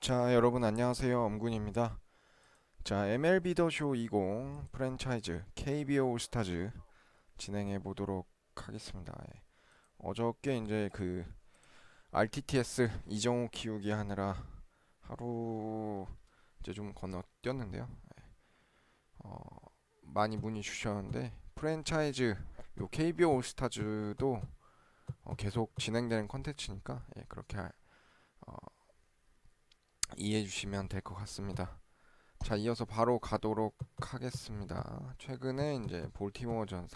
자, 여러분 안녕하세요. 엄군입니다. 자, MLB 더쇼 20 프랜차이즈 KBO 올스타즈 진행해 보도록 하겠습니다. 예. 어저께 이제 그 RTTS 이정우 키우기 하느라 하루 이제 좀 건너뛰었는데요. 어, 많이 문의 주셨는데 프랜차이즈 요 KBO 올스타즈도 계속 진행되는 컨텐츠니까 그렇게 어, 이해해 주시면 될 것 같습니다. 자, 이어서 바로 가도록 하겠습니다. 최근에 이제 볼티모어전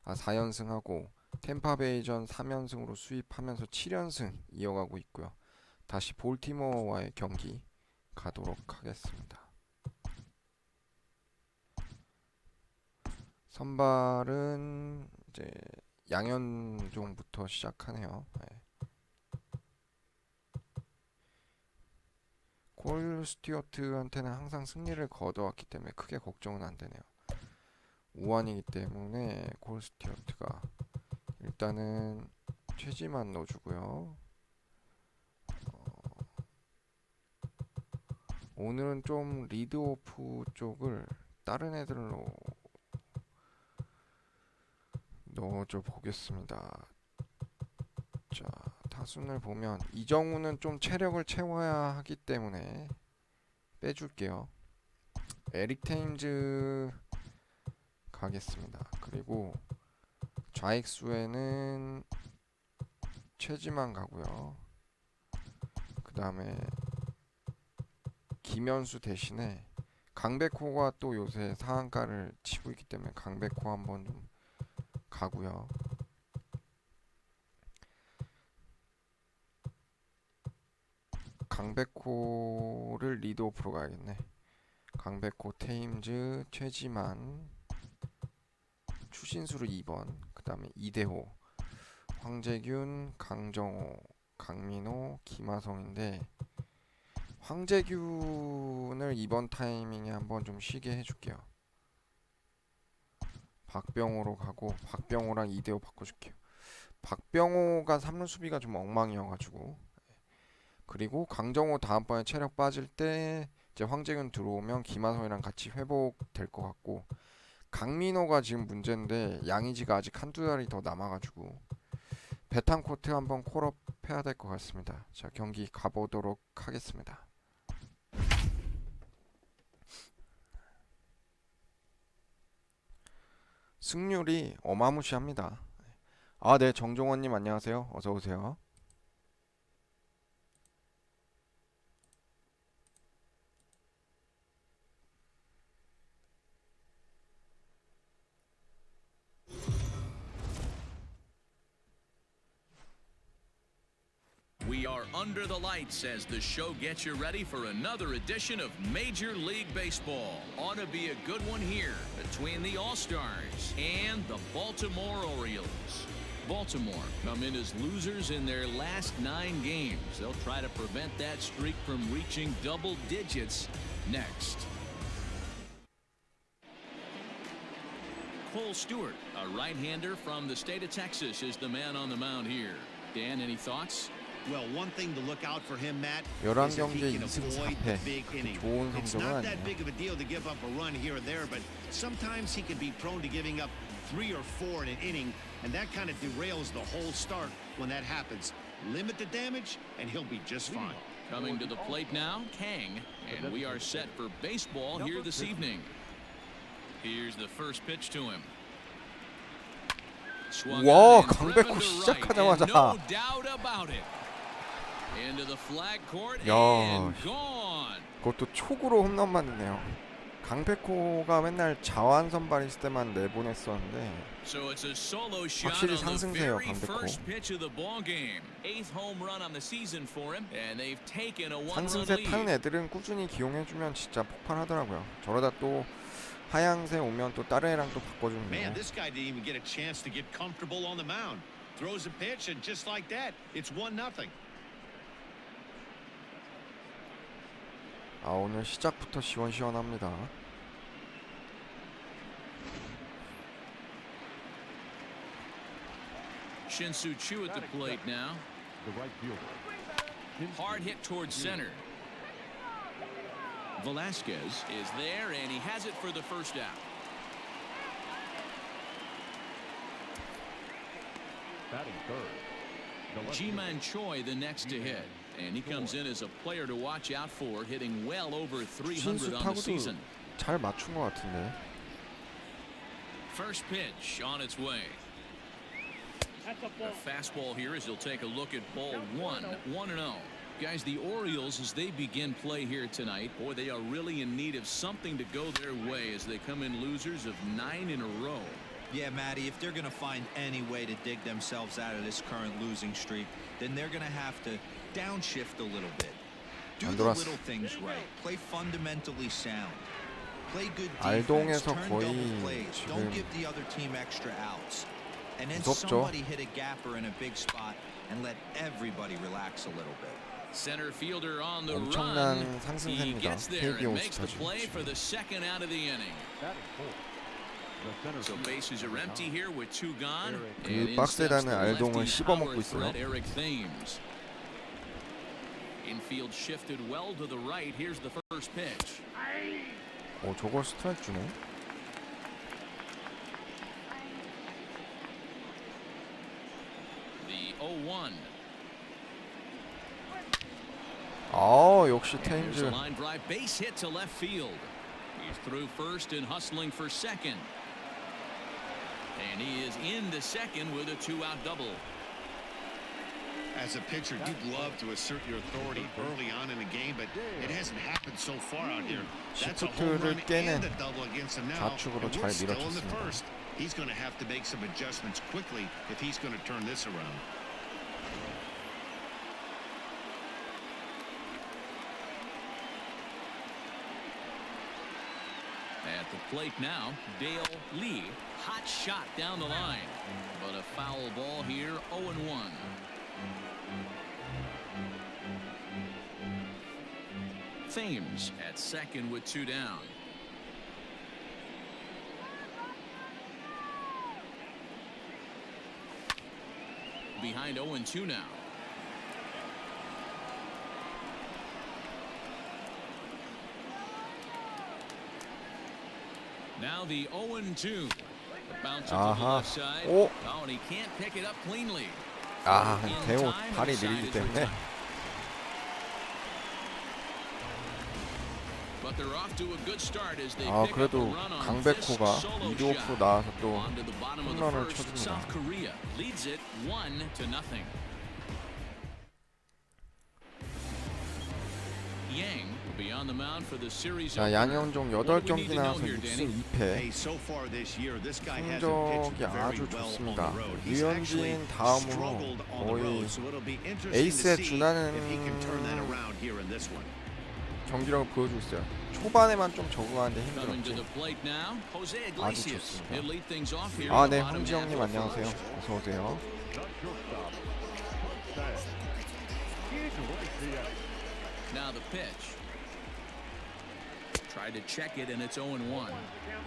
4연승하고 템파베이전 3연승으로 수입하면서 7연승 이어가고 있고요. 다시 볼티모어와의 경기 가도록 하겠습니다. 선발은 이제 양현종부터 시작하네요. 네. 콜 스튜어트한테는 항상 승리를 거둬왔기 때문에 크게 걱정은 안 되네요. 우완이기 때문에 콜 스튜어트가 일단은 최지만 넣어주고요. 오늘은 좀 리드오프 쪽을 다른 애들로 넣어줘 보겠습니다. 자, 타순을 보면 이정우는 좀 체력을 채워야 하기 때문에 빼줄게요. 에릭 테임즈 가겠습니다. 그리고 좌익수에는 최지만 가고요. 그 다음에 김현수 대신에 강백호가 또 요새 상한가를 치고 있기 때문에 강백호 한번 좀 가고요. 강백호를 리드오프로 가야겠네. 강백호, 테임즈, 최지만, 추신수를 2번, 그 다음에 이대호, 황재균, 강정호, 강민호, 김하성인데 황재균을 이번 타이밍에 한번 좀 쉬게 해줄게요. 박병호로 가고 박병호랑 이대호 바꿔줄게요. 박병호가 3루 수비가 좀 엉망이어가지고, 그리고 강정호 다음번에 체력 빠질 때 이제 황재균 들어오면 김하성이랑 같이 회복될 것 같고, 강민호가 지금 문제인데 양의지가 아직 한두 달이 더 남아가지고 베탄코트 한번 콜업 해야 될 것 같습니다. 자, 경기 가보도록 하겠습니다. 승률이 어마무시합니다. 아, 네, 정종원님 안녕하세요. 어서 오세요. We are under the lights as the show gets you ready for another edition of Major League Baseball. Ought to be a good one here between the All-Stars and the Baltimore Orioles. Baltimore come in as losers in their last 9 games. They'll try to prevent that streak from reaching double digits next. Cole Stewart, a right-hander from the state of Texas, is the man on the mound here. Dan, any thoughts? Well, one thing to look out for him, Matt, is if 11경기에 he can 2승 avoid 4패. the big inning. 좋은 It's 성적은 not that 아니에요. big of a deal to give up a run here or there, but sometimes he can be prone to giving up 3 or 4 in an inning, and that kind of derails the whole start when that happens. Limit the damage, and he'll be just fine. Coming to the plate now, Kang, and we are set for baseball here this evening. Here's the first pitch to him. Swung 와, on and 강백호 driven to right, 시작하자마자. and no doubt about it. Into the flag court 야, and gone. 그것도 촉으로 홈런 맞네요. 강백호가 맨날 자완 선발 있을 때만 내보냈었는데 So it's a solo shot 확실히 on the 상승세요, very 강백호. first pitch of the ball game. 8th home run on the season for him, and they've taken a one-run 상승세 타는 lead. 애들은 꾸준히 기용해주면 진짜 폭발하더라고요. 저러다 또 하향세 오면 또 다른 애랑 또 바꿔주는 Man, 거. this guy didn't even get a chance to get comfortable on the mound. Throws a pitch, and just like that, it's 1-0. 아, 오늘 시작부터 시원시원합니다. Shin-Soo Choo at the plate now. Hard hit towards center. Velasquez is there, and he has it for the first out. Batting third. Ji-Man Choi the next to hit. And he comes in as a player to watch out for, hitting well over 300 on the season. 잘 맞춘 것 같은데. First pitch on its way. A fastball here as he'll take a look at ball one, 1-0. Guys, the Orioles, as they begin play here tonight, boy, they are really in need of something to go their way as they come in losers of 9 in a row. Yeah, Matty, if they're going to find any way to dig themselves out of this current losing streak, then they're going to have to downshift a little bit. Do the little things right. Play fundamentally sound. Play good defense. Turn double plays. Don't give the other team extra outs. And then somebody hit a gapper in a big spot and let everybody relax a little bit. Center fielder on the 엄청난 run. He 상승세입니다. gets there Kbo and makes the 올스타즈. play for the second out of the inning. So bases are empty here with 2 gone. 그 박스에다는 알동을 씹어먹고 있어요. Eric Thames. Infield shifted well to the right. Here's the first pitch. 저걸 스트라이크 주네. The 0-1. 역시 There's a 테임즈. line drive base hit to left field. He's through first and hustling for second. And he is into second with a 2-out double. As a pitcher, you'd love to assert your authority early on in the game, but it hasn't happened so far out here. That's a home run and a double against him now. 좌측으로 And 잘 we're still in the 밀어쳤습니다. first. He's going to have to make some adjustments quickly if he's going to turn this around. At the plate now, Dale Lee. Hot shot down the line. But a foul ball here, 0-1. Thames at second with 2 down. Behind 0-2 now. Now the 0-2. The bounce to the left side. 오. And he can't pick it up cleanly. 대호 발이 느리기 때문에. But they're off to a good start as they pick up a 그래도 run on 강백호가 Fisk's solo 2루 shot. 나와서 또 On to the bottom of the 홈런을 first. 쳐줍니다. South Korea leads it 1-0. Yang will be on the mound for the series. 자, 양현종 What do we need 8경기 to know 나와서 here, 6승 Danny? 2패. Hey, so far this year, this guy hasn't pitched 성적이 very 아주 well on 좋습니다. the road. He's actually 류현진 다음으로 struggled on the 거의 road, so it'll be interesting 에이스에 to see 준하는 if he can turn that around here in this one. 경기력을 보여주고 있어요. 초반에만 좀 적응하는데 Coming to 힘들었죠. the plate now, Jose 아주 Iglesias. 좋습니다. He'll lead things off here. 네, in the bottom 홍지 half 형님 of the 안녕하세요. first. 어서 오세요. Now the pitch. Tried to check it, and it's 0-1.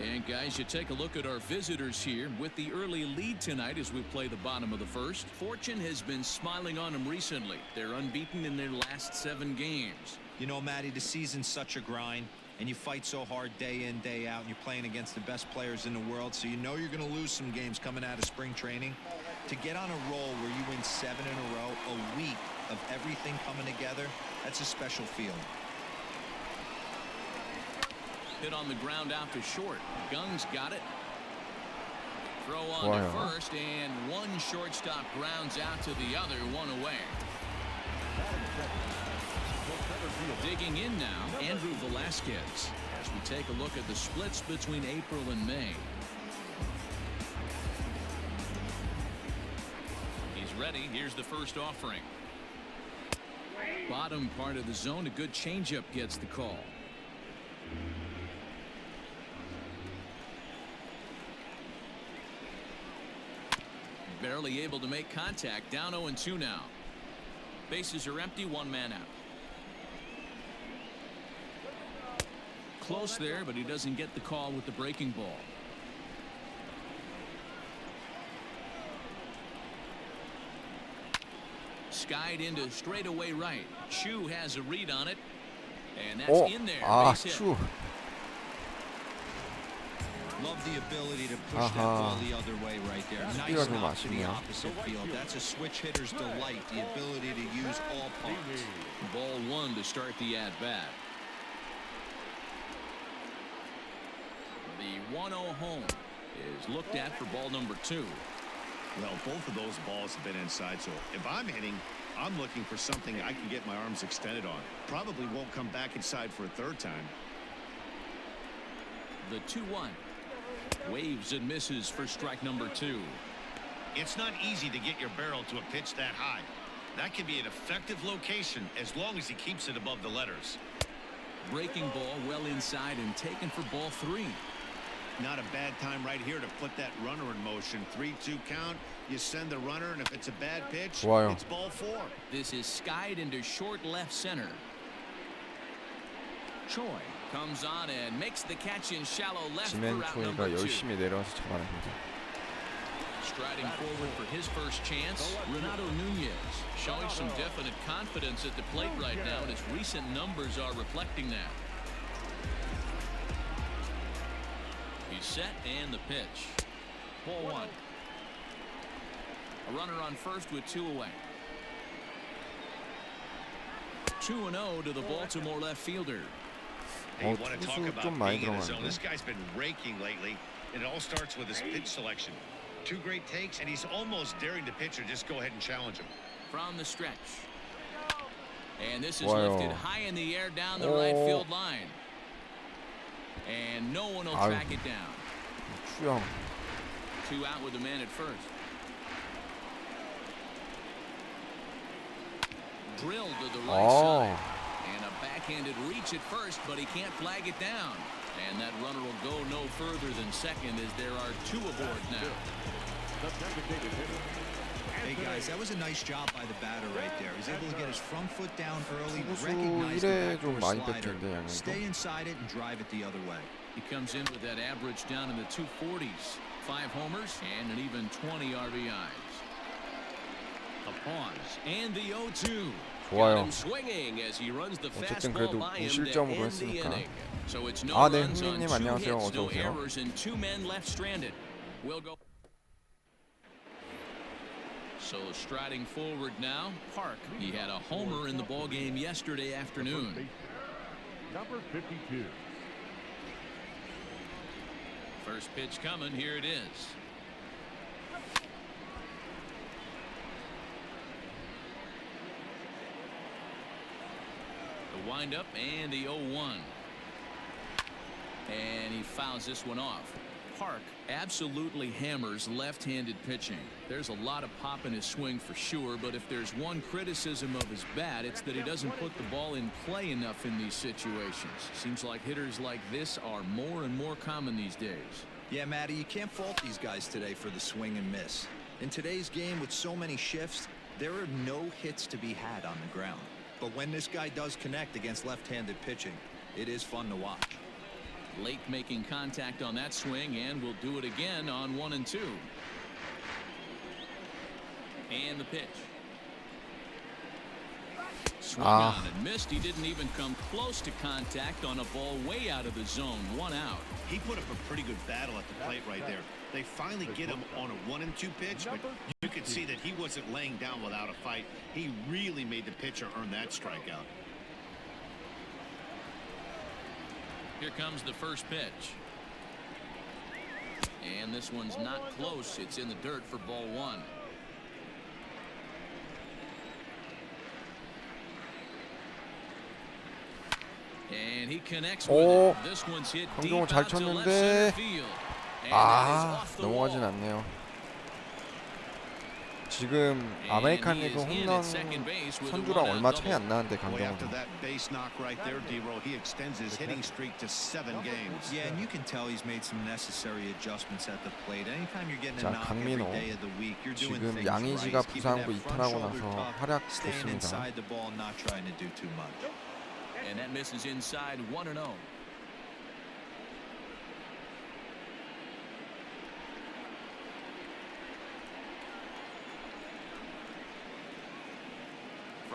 And guys, you take a look at our visitors here with the early lead tonight as we play the bottom of the first. Fortune has been smiling on them recently. They're unbeaten in their last 7 games. You know, Matty, the season's such a grind, and you fight so hard day in, day out, and you're playing against the best players in the world, so you know you're going to lose some games coming out of spring training. To get on a roll where you win 7 in a row, a week of everything coming together, that's a special feeling. Hit on the ground out to short. Gung's got it. Throw on to first, and one shortstop grounds out to the other, 1 away. Digging in now, Andrew Velasquez, as we take a look at the splits between April and May. He's ready. Here's the first offering. Bottom part of the zone, a good changeup gets the call. Barely able to make contact. Down 0-2 now. Bases are empty. 1 man out. Close there, but he doesn't get the call with the breaking ball. skied into straightaway right. Chu has a read on it, and that's 오, in there. 아, Base hit. 추. Love the ability to push that ball the other way right there. 수비가 Nice 좀 knock to the 아쉽네요. opposite field. That's a switch hitter's delight, the ability to use all parts. Ball one to start the at-bat. The 1-0 home is looked at for ball number 2. Well, both of those balls have been inside, so if I'm hitting, I'm looking for something I can get my arms extended on. Probably won't come back inside for a third time. The 2-1. Waves and misses for strike number 2. It's not easy to get your barrel to a pitch that high. That can be an effective location as long as he keeps it above the letters. Breaking ball well inside and taken for ball 3. Not a bad time right here to put that runner in motion. 3-2 count. You send the runner, and if it's a bad pitch, 좋아요. it's ball 4. This is skied into short left center. Choi comes on and makes the catch in shallow left for 지멘 out number 초이가 2. 열심히 내려와서 잡아냅니다. Striding forward for his first chance, Renato Nunez showing some definite confidence at the plate right now, and his recent numbers are reflecting that. He's set and the pitch. Ball 1. A runner on first with 2 away. 2-0 to the Baltimore left fielder. Hey, you want to talk 투수 about 좀 많이 being in the zone. 들어가는데. This guy's been raking lately, and it all starts with his pitch selection. 2 great takes, and he's almost daring the pitcher just go ahead and challenge him. From the stretch. And this is 좋아요. lifted high in the air down the right field line. And no one will 아유. track it down. 추영. 2 out with the man at first. Drilled to the right side. And a backhanded reach at first, but he can't flag it down. And that runner will go no further than second as there are 2 aboard now. Hey guys, that was a nice job by the batter right there. He's able to get his front foot down early, 투수 recognize the 1회 좀 backdoor 많이 slider, 뺐던데 양현도. stay inside it and drive it the other way. He comes in with that average down in the 240s. 5 homers and an even 20 RBIs. A pause and the 0-2. 좋아요. Got him swinging as he runs the 어쨌든 fastball 그래도 by him to 무실점으로 end the 했으니까. inning. So it's no 아, 네, runs on 흥민님 2 안녕하세요. hits, no 어서 오세요. errors, and 2 men left stranded. We'll go. So striding forward now, Park. He had a homer in the ball game yesterday afternoon. Number 52. First pitch coming. Here it is. The windup and the 0-1. And he fouls this one off. Park absolutely hammers left-handed pitching. There's a lot of pop in his swing for sure, but if there's one criticism of his bat, it's that he doesn't put the ball in play enough in these situations. Seems like hitters like this are more and more common these days. Yeah, Matty, you can't fault these guys today for the swing and miss. In today's game with so many shifts, there are no hits to be had on the ground. But when this guy does connect against left-handed pitching, it is fun to watch. Late making contact on that swing, and will do it again on 1 and 2. And the pitch. Swung on and missed. He didn't even come close to contact on a ball way out of the zone. 1 out. He put up a pretty good battle at the plate right there. They finally get him on a 1 and 2 pitch, but you could see that he wasn't laying down without a fight. He really made the pitcher earn that strikeout. Here comes the first pitch. And this one's not close. It's in the dirt for ball 1. And he connects with 오, it. This one's hit deep 강정호 잘 out to left 쳤는데. center field. And that is 아, off the 넘어가진 wall. 않네요. 지금 아메리칸 리그 홈런 선두랑 얼마 차이 안 나는데 Boy, after 강정호. that base knock right there, D-Roll, he extends his hitting streak to 7 games. Yeah, and you can tell he's made some necessary adjustments at the plate. Anytime you're getting a 자, knock every 강민호. day of the week, you're doing 지금 things 양의지가 right. Keeping 부상하고 that front 이탈하고 shoulder 나서 tucked, 활약 staying 좋습니다. inside the ball, not trying to do too much. And that misses inside 1-0.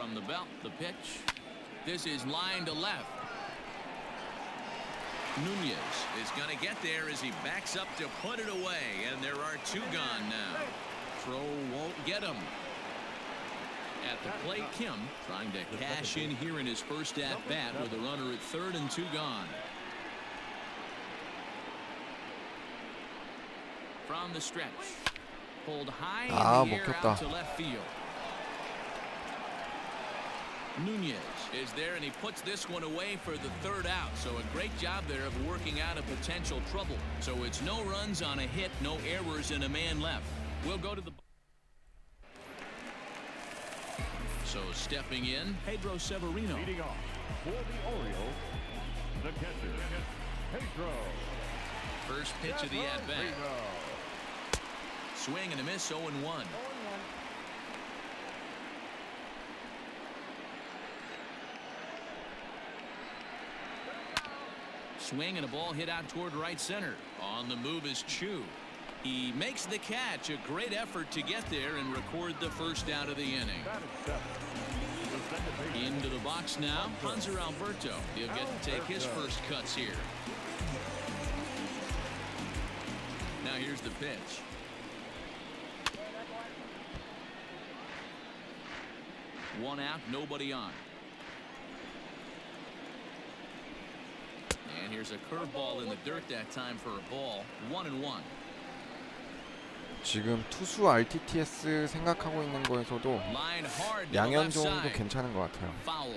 From the belt, the pitch. This is line to left. Nunez is going to get there as he backs up to put it away, and there are two gone now. Throw won't get him. At the plate, Kim trying to cash in here in his first at-bat with a runner at third and two gone. From the stretch. Pulled high in the air 먹혔다. out to left field. Nunez is there, and he puts this one away for the third out. So a great job there of working out a potential trouble. So it's no runs on a hit, no errors, and a man left. We'll go to the... So stepping in, Pedro Severino. Leading off for the Orioles, the catcher, Pedro. First pitch of the at-bat. Swing and a miss, 0-1. Swing and a ball hit out toward right center. On the move is Chu. He makes the catch. A great effort to get there and record the first out of the inning. Into the box now, Hanser Alberto. He'll get to take his first cuts here. Now here's the pitch. One out, nobody on. And here's a curveball in the dirt that time for a ball. 1-1. 지금 투수 RTTS 생각하고 있는 거에서도 Line hard to the 양현 left 정도 side. 괜찮은 것 같아요. Foul.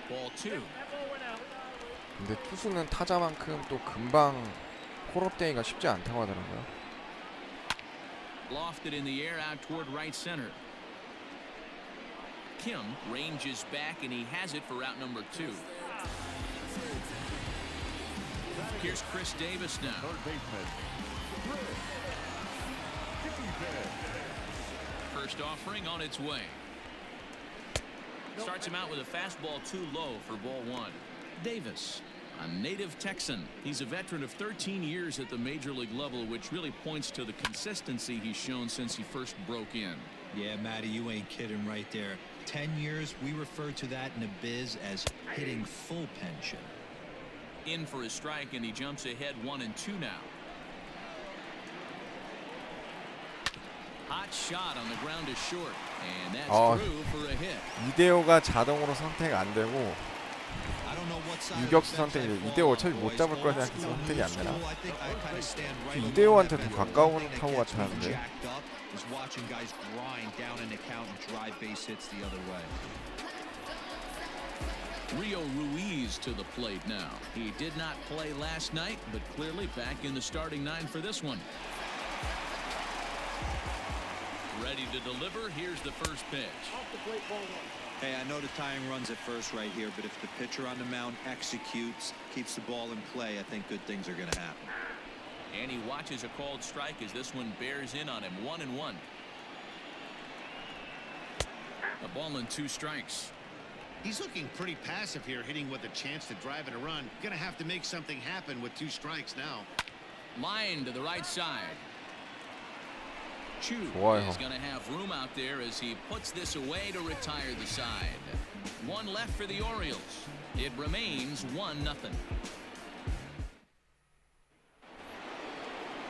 Ball 2. 근데 투수는 타자만큼 또 금방 콜업되기가 쉽지 않다고 하더라고요. Lofted in the air out toward right center. Kim ranges back, and he has it for out number 2. Here's Chris Davis now. Third baseman, First offering on its way. Starts him out with a fastball too low for ball 1. Davis, a native Texan. He's a veteran of 13 years at the major league level, which really points to the consistency he's shown since he first broke in. Yeah, Matty, you ain't kidding right there. 10 years, we refer to that in the biz as hitting full pension. In for a strike, and he jumps ahead 1-2 now. Hot shot on the ground is short, and that's through for a hit. 이대호가 자동으로 선택 안 되고 I don't know what side 유격수 of the fence 선택이 that 이대호 ball 어차피 못 boys. 잡을 거라 Old 생각해서 school, 선택이 new 안 되나? school, I think I kind of stand right 이대호한테 along 더 that 가까운 thing that 타구 gets me 같았는데. jacked up is watching guys grind down an account and drive base hits the other way. Rio Ruiz to the plate now. He did not play last night, but clearly back in the starting 9 for this one. Ready to deliver. Here's the first pitch. Hey, I know the tying runs at first right here, but if the pitcher on the mound executes, keeps the ball in play, I think good things are going to happen. And he watches a called strike as this one bears in on him. 1-1. A ball and 2 strikes. He's looking pretty passive here, hitting with a chance to drive in a run. Gonna have to make something happen with 2 strikes now. Line to the right side. Chu 좋아요. is going to have room out there as he puts this away to retire the side. 1 left for the Orioles. It remains 1-0.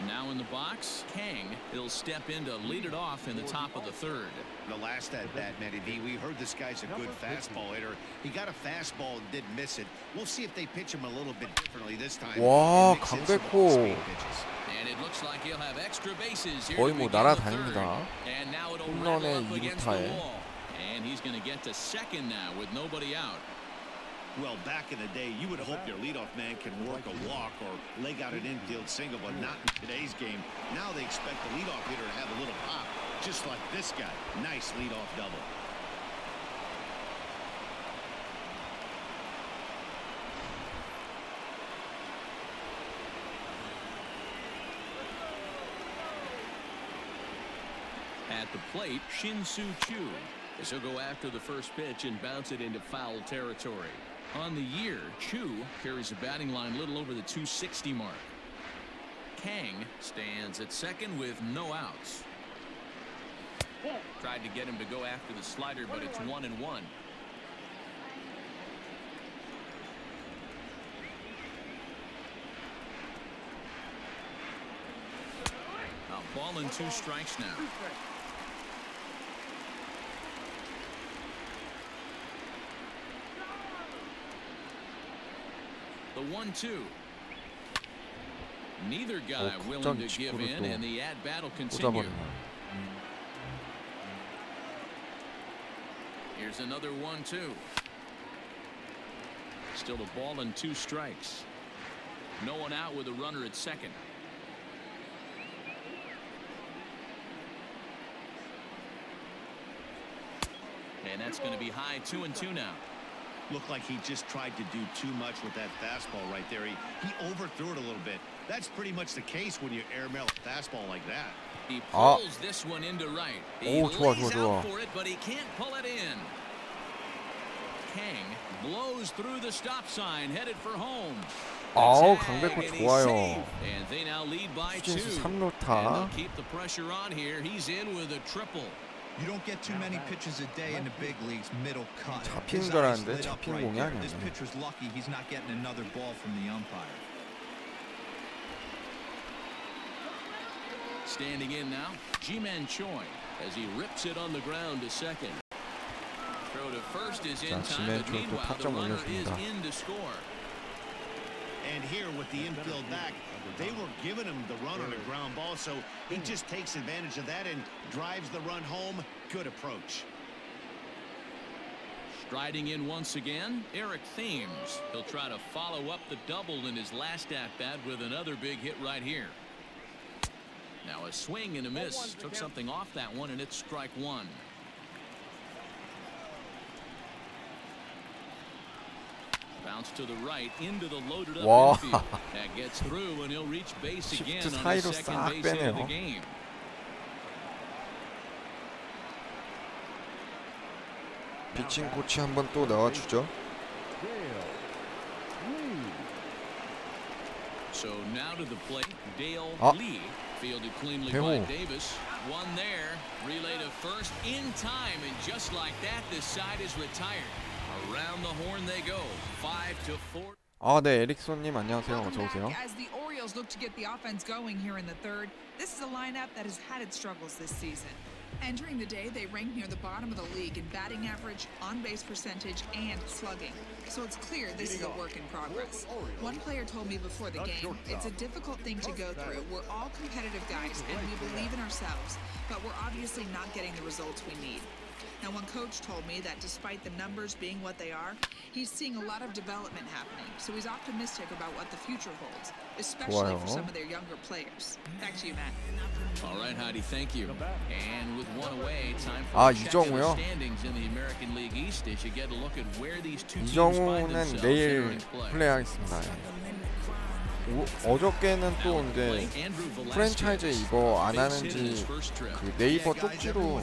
Now in the box, Kang. He'll step in to lead it off in the top of the 3rd. The last at bat, Matty V, we heard this guy's a good fastball hitter. He got a fastball and didn't miss it. We'll see if they pitch him a little bit differently this time. 와, and mix in some 강백호. off-speed pitches. And it looks like he'll have extra bases here 거의 to 뭐 begin the 날아다닙니다. 3rd. And now it'll 홈런에 rattle up against the 2루타에. wall. And he's going to get to second now with nobody out. Well, back in the day, you would hope your leadoff man can work a walk or leg out an infield single, but not in today's game. Now they expect the leadoff hitter to have a little pop, just like this guy. Nice leadoff double. At the plate, Shin-Soo Choo. He'll go after the first pitch and bounce it into foul territory. On the year, Chu carries a batting line little over the 260 mark. Kang stands at second with no outs. Tried to get him to go after the slider, but it's 1-1. A ball and 2 strikes now. The 1-2. Neither guy willing to give in, and the at-bat will continue. Here's another 1-2. Still a ball and 2 strikes. No one out with a runner at second. And that's going to be high 2-2 now. Looked like he just tried to do too much with that fastball right there. He overthrew it a little bit. That's pretty much the case when you airmail a fastball like that. He pulls this one into right. He lays out for it, but he can't pull it in. Kang blows through the stop sign, headed for home. 아우, 강백호 좋아요. And they now lead by 2. 수진수 3루타. And they'll keep the pressure on here. He's in with a triple. You don't get too many pitches a day in the big leagues. Middle cut. 잡히는 줄 알았는데 잡히는 공이 아니야. This pitcher's lucky he's not getting another ball from the umpire. Standing in now, Ji-Man Choi as he rips it on the ground to second. Throw to first is in time, but meanwhile the runner is in to score. And here with the infield back, they were giving him the run on a ground ball, so he just takes advantage of that and drives the run home. Good approach. Striding in once again, Eric Thames. He'll try to follow up the double in his last at-bat with another big hit right here. Now a swing and a miss. Took something off that one, and it's strike 1. Bounce to the right into the loaded up infield. That gets through, and he'll reach base again on the second base hit of the game. 피칭 코치 한번 또 나와주죠. So now to the plate, Dale 아. Lee fielded cleanly 대호. by Davis. One there, relay to first in time, and just like that, this side is retired. Around the horn they go. 5-4. 아, 네, 에릭손님 안녕하세요. 어서 오세요. As the Orioles look to get the offense going here in the third, this is a lineup that has had its struggles this season. Entering the day, they ranked near the bottom of the league in batting average, on-base percentage, and slugging. So it's clear this is a work in progress. One player told me before the game, it's a difficult thing to go through. We're all competitive guys, and we believe in ourselves, but we're obviously not getting the results we need. Now, one coach told me that despite the numbers being what they are, he's seeing a lot of development happening. So he's optimistic about what the future holds, especially for some of their younger players. Back to you, Matt. All right, Heidi, thank you. And with one away, time for a check of the standings in the American League East as you get a look at where these two teams find 이정우는 themselves 내일 entering play. 플레이하겠습니다. 어저께는 또 이제 프랜차이즈 이거 안 하는지 그 네이버 쪽지로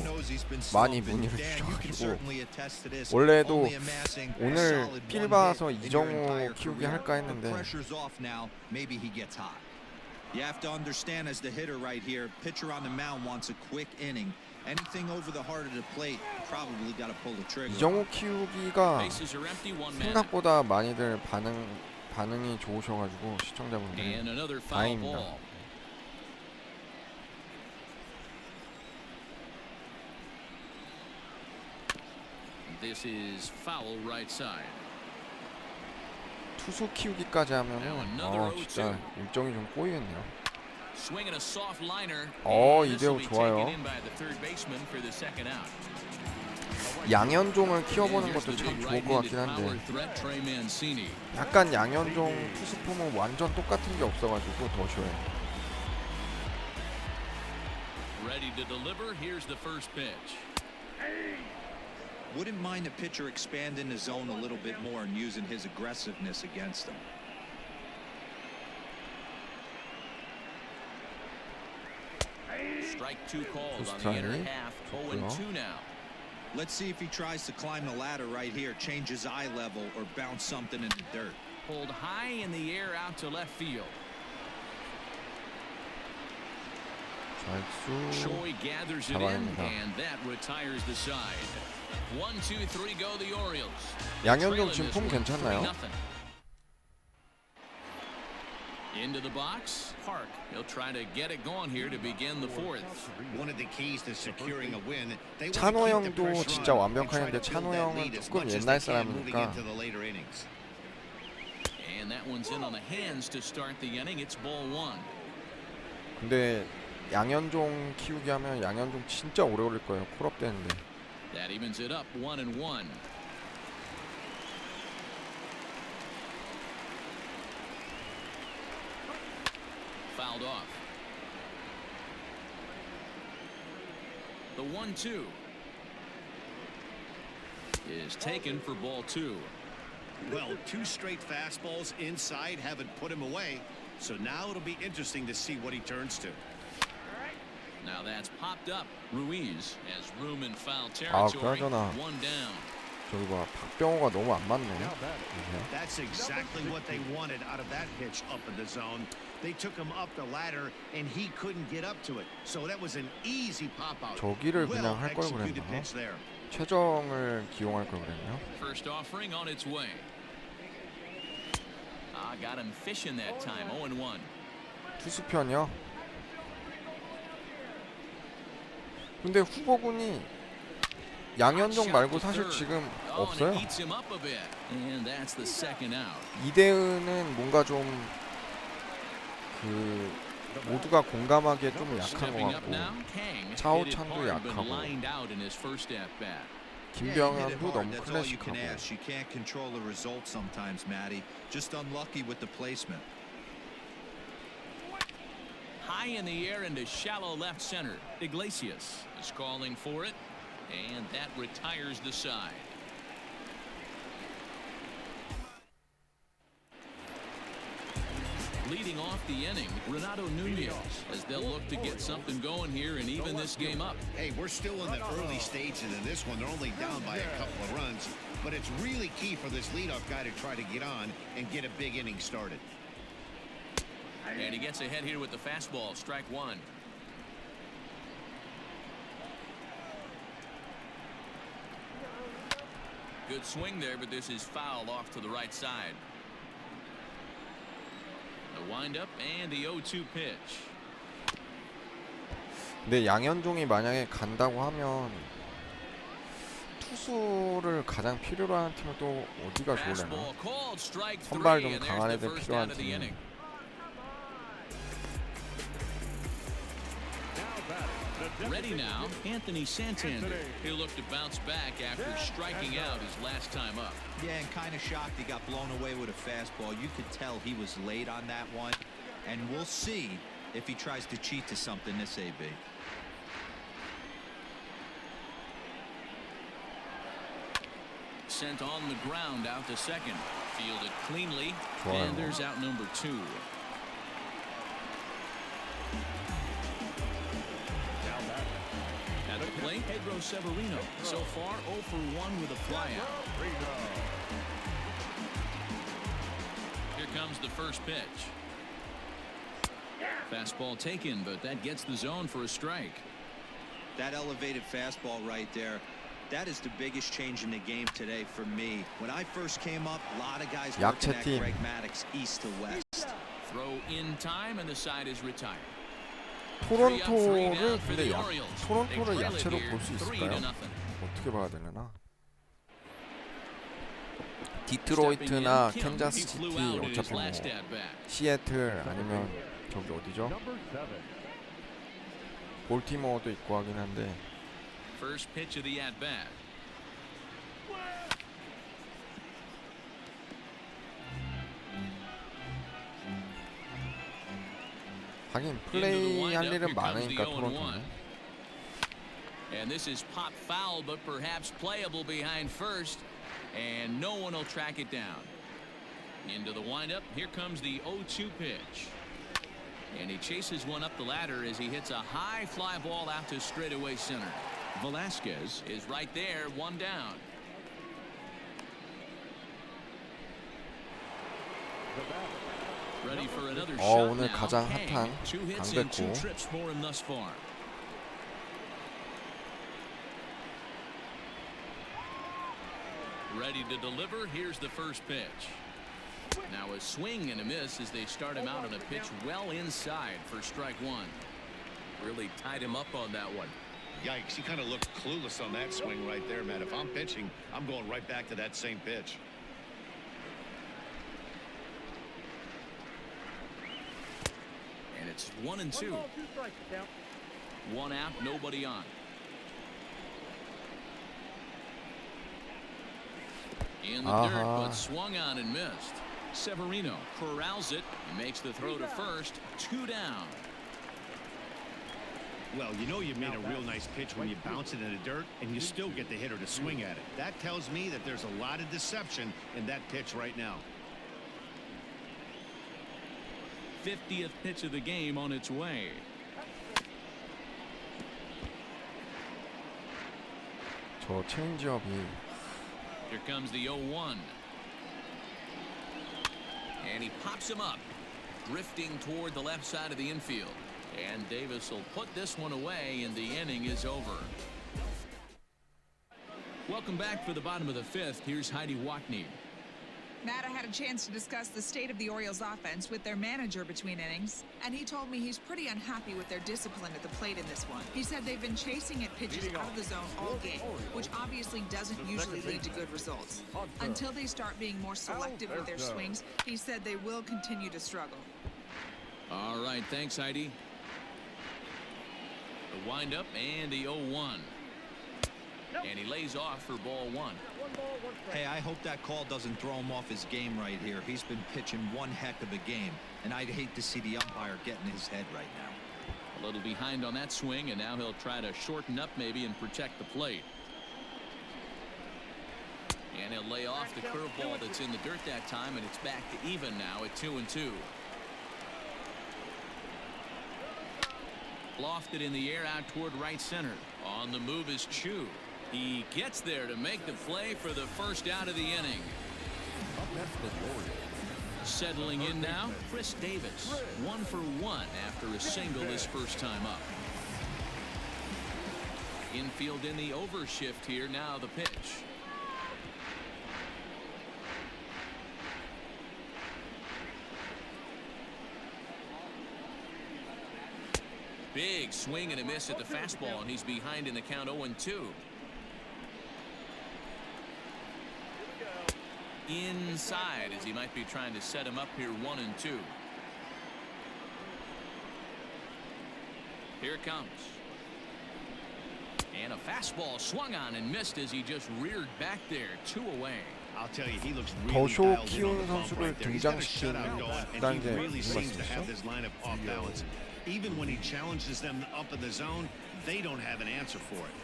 많이 문의를 주셔가지고 원래도 오늘 필 봐서 이정우 키우기 할까 했는데 You have to understand as the hitter right here, pitcher on the mound wants a quick inning. Anything over the heart of the plate, probably got to pull the trigger. 이정우 키우기가 생각보다 많이들 반응이 좋으셔가지고 시청자분들 다행입니다. This is foul right side. 투수 키우기까지 하면은 진짜 일정이 좀 꼬이겠네요. 이대호 좋아요. 양현종을 키워보는 것도 참 좋을 것 같긴 한데 약간 양현종 투수 폼은 완전 똑같은 게 없어가지고 더 좋아요. Ready to deliver. Here's the first pitch. Wouldn't mind the pitcher expanding the zone a little bit more and using his aggressiveness against them. Strike 2 called on the inner half. 0-2 now. Let's see if he tries to climb the ladder right here, change his eye level, or bounce something in the dirt. Pulled high in the air out to left field. 좌익수 Choi gathers it in, 잡아냅니다. and that retires the side. 1, 2, 3 go the Orioles. 양현종 지금 폼 괜찮나요? 3-0. Into the box, Park. He'll try to get it going here to begin the fourth. One of the keys to securing a win. They 찬호 want to keep the 형도 pressure 진짜 on and try 완벽하는데 to build 찬호 that 형은 lead as 조금 much as 옛날 they can moving 사람이니까 into the later innings. And that one's in on the hands to start the inning. It's ball one. 근데 양현종 키우기 하면 양현종 진짜 오래 걸릴 거예요. 콜업 되는데. That evens it up 1-1. Fouled off. The 1-2 is taken for ball two. Well, 2 straight fastballs inside haven't put him away. So now it'll be interesting to see what he turns to. Now that's popped up. Ruiz has room in foul territory. 그나저나 One down. 저기 봐, 박병호가 너무 안 맞네. That's exactly what they wanted out of that pitch up in the zone. They took him up the ladder, and he couldn't get up to it. So that was an easy pop out. 저기를 Well 그냥 할 걸 executed 그랬나? pitch there. 최정을 기용할 걸 그랬나요? First offering on its way. Got him fishing that time. 0-1. 투수편이요? 근데 후보군이 양현종 말고 사실 지금 없어요. Eats him up a bit. And that's the second out. 이대은은 뭔가 좀 그 모두가 공감하기에 좀 약한 것 Stepping up now, 같고 Kang 차오찬도 hit it hard, but 약하고 lined out in his first at bat. 김병현도 너무 That's all you can 클래식하고 ask. You can't control the result sometimes, Matty. Just unlucky with the placement. High in the air into shallow left center. Iglesias is calling for it, and that retires the side. Leading off the inning, Renato Nunez, as they'll look to get something going here and even this game up. Hey, we're still in the early stages of this one. They're only down by a couple of runs, but it's really key for this leadoff guy to try to get on and get a big inning started. And he gets ahead here with the fastball, strike one. Good swing there, but this is foul off to the right side. The windup and the 0-2 pitch. 근데 양현종이 만약에 간다고 하면 투수를 가장 필요로 하는 팀은 또 어디가 좋으려나? Fastball called, strike 선발 three, 좀 and 강한 there's the 애들 first 필요한 out of the 팀. inning. Ready now, Anthony Santander. He'll look to bounce back after striking out his last time up. Yeah, and kind of shocked he got blown away with a fastball. You could tell he was late on that one. And we'll see if he tries to cheat to something this AB. Sent on the ground out to second. Fielded cleanly. 좋아요. And there's out number two. At the plate, Pedro Severino. So far, 0 for 1 with a flyout. Here comes the first pitch. Fastball taken, but that gets the zone for a strike. That elevated fastball right there, that is the biggest change in the game today for me. When I first came up, a lot of guys working at 약체팀. Greg Maddux east to west. Throw in time, and the side is retired. 토론토를 근데 토론토를 약체로 볼 수 있을까요? 3-0. 어떻게 봐야 되려나? 디트로이트나 캔자스 시티 어차피 뭐 시애틀 아니면 저기 어디죠? 볼티모어도 있고 하긴 한데 First pitch of the at bat. 하긴 플레이 할 일은 많으니까 토론토는. And this is pop foul, but perhaps playable behind first, and no one will track it down. Into the windup. Here comes the 0-2 pitch. And he chases one up the ladder as he hits a high fly ball out to straightaway center. Velasquez is right there, one down. Ready for another shot 오늘 now. 가장 Kang. 핫한 2 hits and 2 강백호. trips for him thus far. Ready to deliver. Here's the first pitch. Now a swing and a miss as they start him out on a pitch well inside for strike one. Really tied him up on that one. Yikes, he kind of looked clueless on that swing right there, man. If I'm pitching, I'm going right back to that same pitch. And it's 1-2. 1 out, nobody on. In the dirt, but swung on and missed. Severino corrals it and makes the throw to first. 2 down. Well, you know you made a real nice pitch when you bounce it in the dirt and you still get the hitter to swing at it. That tells me that there's a lot of deception in that pitch right now. 50th pitch of the game on its way. 저 체인지업이 Here comes the 0-1. And he pops him up, drifting toward the left side of the infield. And Davis will put this one away, and the inning is over. Welcome back for the bottom of the 5th. Here's Heidi Watney. Matt, I had a chance to discuss the state of the Orioles offense with their manager between innings, and he told me he's pretty unhappy with their discipline at the plate in this one. He said they've been chasing at pitches out of the zone all game, which obviously doesn't usually lead to good results. Until they start being more selective with their swings, he said they will continue to struggle. All right, thanks, Heidi. The windup and the 0-1. And he lays off for ball 1. Hey, I hope that call doesn't throw him off his game right here. He's been pitching one heck of a game, and I'd hate to see the umpire get in his head right now. A little behind on that swing, and now he'll try to shorten up maybe and protect the plate. And he'll lay off the curveball that's in the dirt that time, and it's back to even now at 2-2. Lofted in the air out toward right center. On the move is Chu. He gets there to make the play for the first out of the inning. Settling in now, Chris Davis. 1 for 1 after a single his first time up. Infield in the overshift here. Now the pitch. Big swing and a miss at the fastball, and he's behind in the count 0-2. Inside as he might be trying to set him up here 1-2. Here it comes. And a fastball swung on and missed as he just reared back there. 2 away. I'll tell you, he looks 더 really 쇼 dialed in on 키우는 the bump 선수를 right there. He's got a 등장시키는 shutout going, and 있다는 he 게 really 무슨 seems to have 말씀이시죠? this lineup off balance. Even when he challenges them up in the zone, they don't have an answer for it.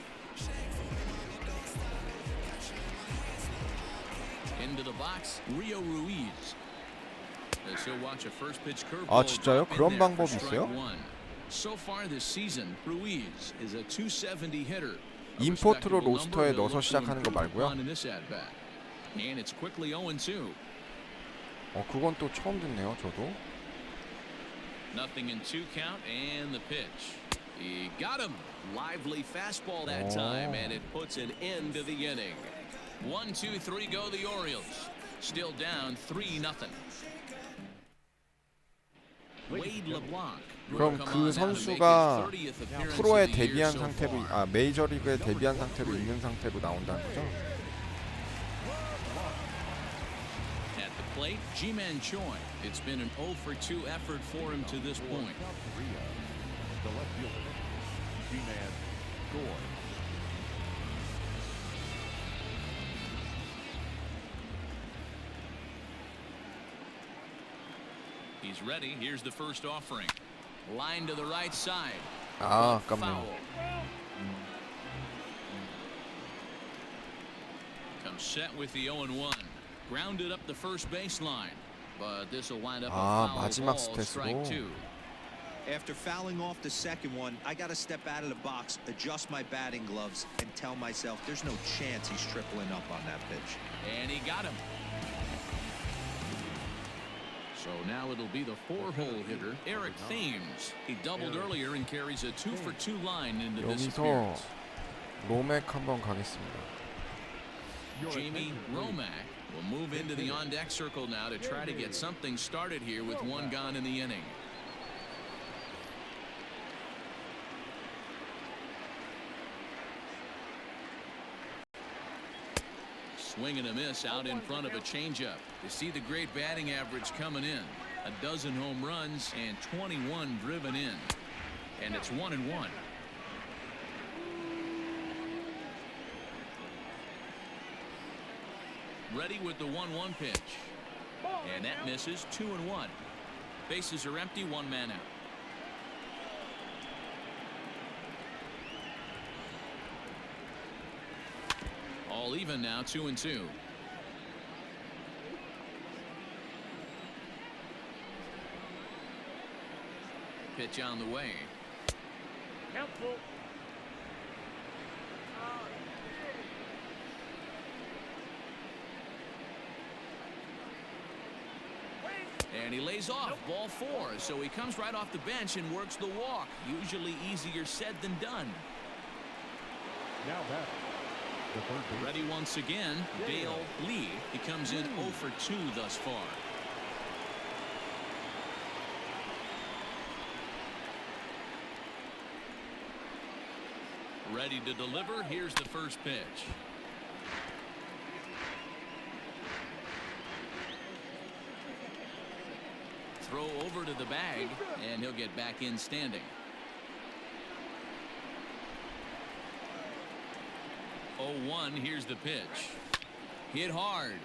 Into the box, Rio Ruiz. As he'll watch a first pitch curveball. 아, 진짜요? drop in 그런 there 방법이 for strike 있어요? 1. So far this season, Ruiz is a 270 hitter. 임포트로 로스터에 넣어서 시작하는 거 말고요? And it's quickly 0-2. 그건 또 처음 듣네요, 저도. Nothing in 2 count and the pitch. He got him. Lively fastball that time, and it puts an end to the inning. 1-2-3 go the Orioles. Still down 3-0. Wade LeBlanc. 그럼 그 선수가 프로에 데뷔한 상태로 메이저리그에 데뷔한 상태로 있는 상태로 나온다는 거죠? At the plate, Ji-Man Choi. It's been an 0 for 2 effort for him to this point. The left fielder, G-Man Choi. He's ready. Here's the first offering. Line to the right side. 아깝네요. Foul. Comes set with the 0-1. Grounded up the first baseline. But this will wind up a foul 마지막 ball, 스탯으로. strike 2. After fouling off the second one, I got to step out of the box, adjust my batting gloves, and tell myself there's no chance he's tripling up on that pitch. And he got him. So now it'll be the 4-hole hitter, Eric Thames. He doubled earlier and carries a 2-for-2 line into this 여기서 appearance. 로맥 한번 가겠습니다. Jamie Romack will move into the on-deck circle now to try to get something started here with one gone in the inning. Swing and a miss out in front of a changeup. You see the great batting average coming in. A dozen home runs and 21 driven in. And it's 1-1. Ready with the 1-1 pitch. And that misses. 2-1. Bases are empty. One man out. All even now. 2-2. Pitch on the way. Council. And he lays off. Ball 4. So he comes right off the bench and works the walk. Usually easier said than done. Now back. The third base. Ready once again. Dale Lee. He comes in 0 for 2 thus far. Ready to deliver. Here's the first pitch. Throw over to the bag, and he'll get back in standing. 0-1. Here's the pitch. Hit hard,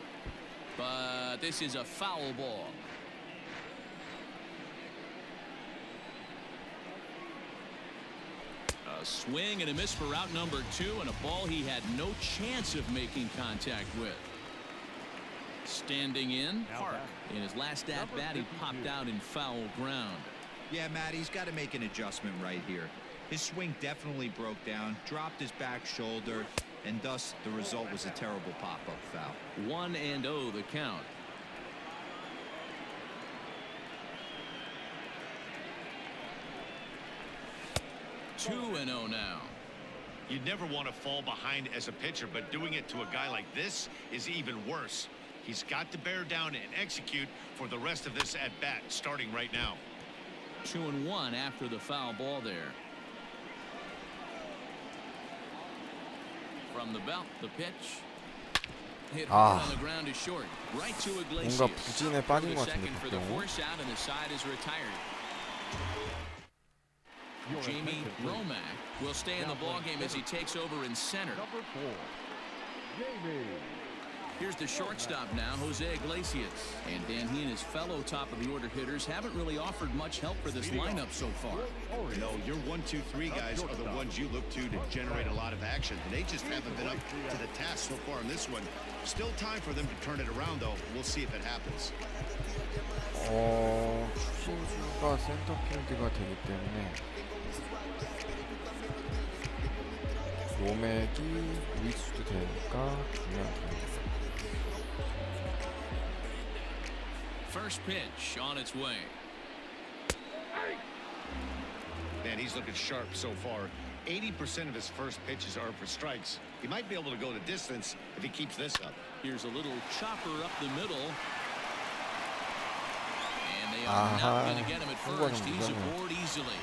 but this is a foul ball. A swing and a miss for out number 2, and a ball he had no chance of making contact with. Standing in, Park. In his last at-bat, he popped out in foul ground. Yeah, Matt, he's got to make an adjustment right here. His swing definitely broke down, dropped his back shoulder, and thus the result was a terrible pop-up foul. 1-0 the count. Two 2-0 now. You'd never want to fall behind as a pitcher, but doing it to a guy like this is even worse. He's got to bear down and execute for the rest of this at bat, starting right now. 2-1 after the foul ball there. From the belt, the pitch. Hit hard on the ground is short. Right to Iglesias. 뭔가 부진에 빠진 것 같은데 Second for the 박병호. force out, and the side is retired. Jamie Romack will stay in the ballgame as he takes over in center. Number 4, Jamie. Here's the shortstop now, Jose Iglesias. And Dan, he and his fellow top-of-the-order hitters haven't really offered much help for this lineup so far. No, your 1, 2, 3 guys are the ones you look to generate a lot of action. They just haven't been up to the task so far in this one. Still time for them to turn it around, though. We'll see if it happens. 추신수가 센터필드가 되기 때문에 로맥이 우익수도 되니까 중요한 팀입니다. First pitch on its way. Man, he's looking sharp so far. 80% of his first pitches are for strikes. He might be able to go the distance if he keeps this up. Here's a little chopper up the middle. And they are not going to get him at first. He's aboard easily.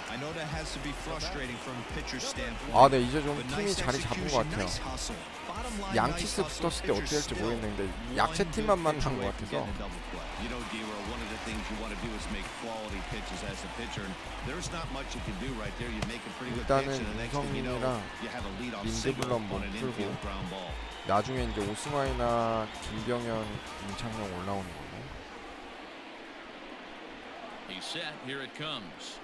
I know that has to be frustrating from a pitcher's standpoint. 아, 네, 이제 좀 but 팀이 nice 자리 잡은 것 execution, 같아요. nice hustle. Bottom line, 양키스 nice hustle. 붙었을 때 어떻게 될지 Pitchers 모르겠는데 still 약체 one 팀만 good 만난 pitch 것 away from 같아서 getting a double play. You know, D-Row, one of the things you want to do is make quality pitches as a pitcher. And there's not much you can do right there. You make a pretty good pitch, 일단은 and the next thing you know, 이성민이랑 you have a leadoff single 민드블럼 못 on an 풀고 infield ground ball. 나중에 이제 오스마이나 김병현, 임창용 올라오는 거고. He's set. Here it comes.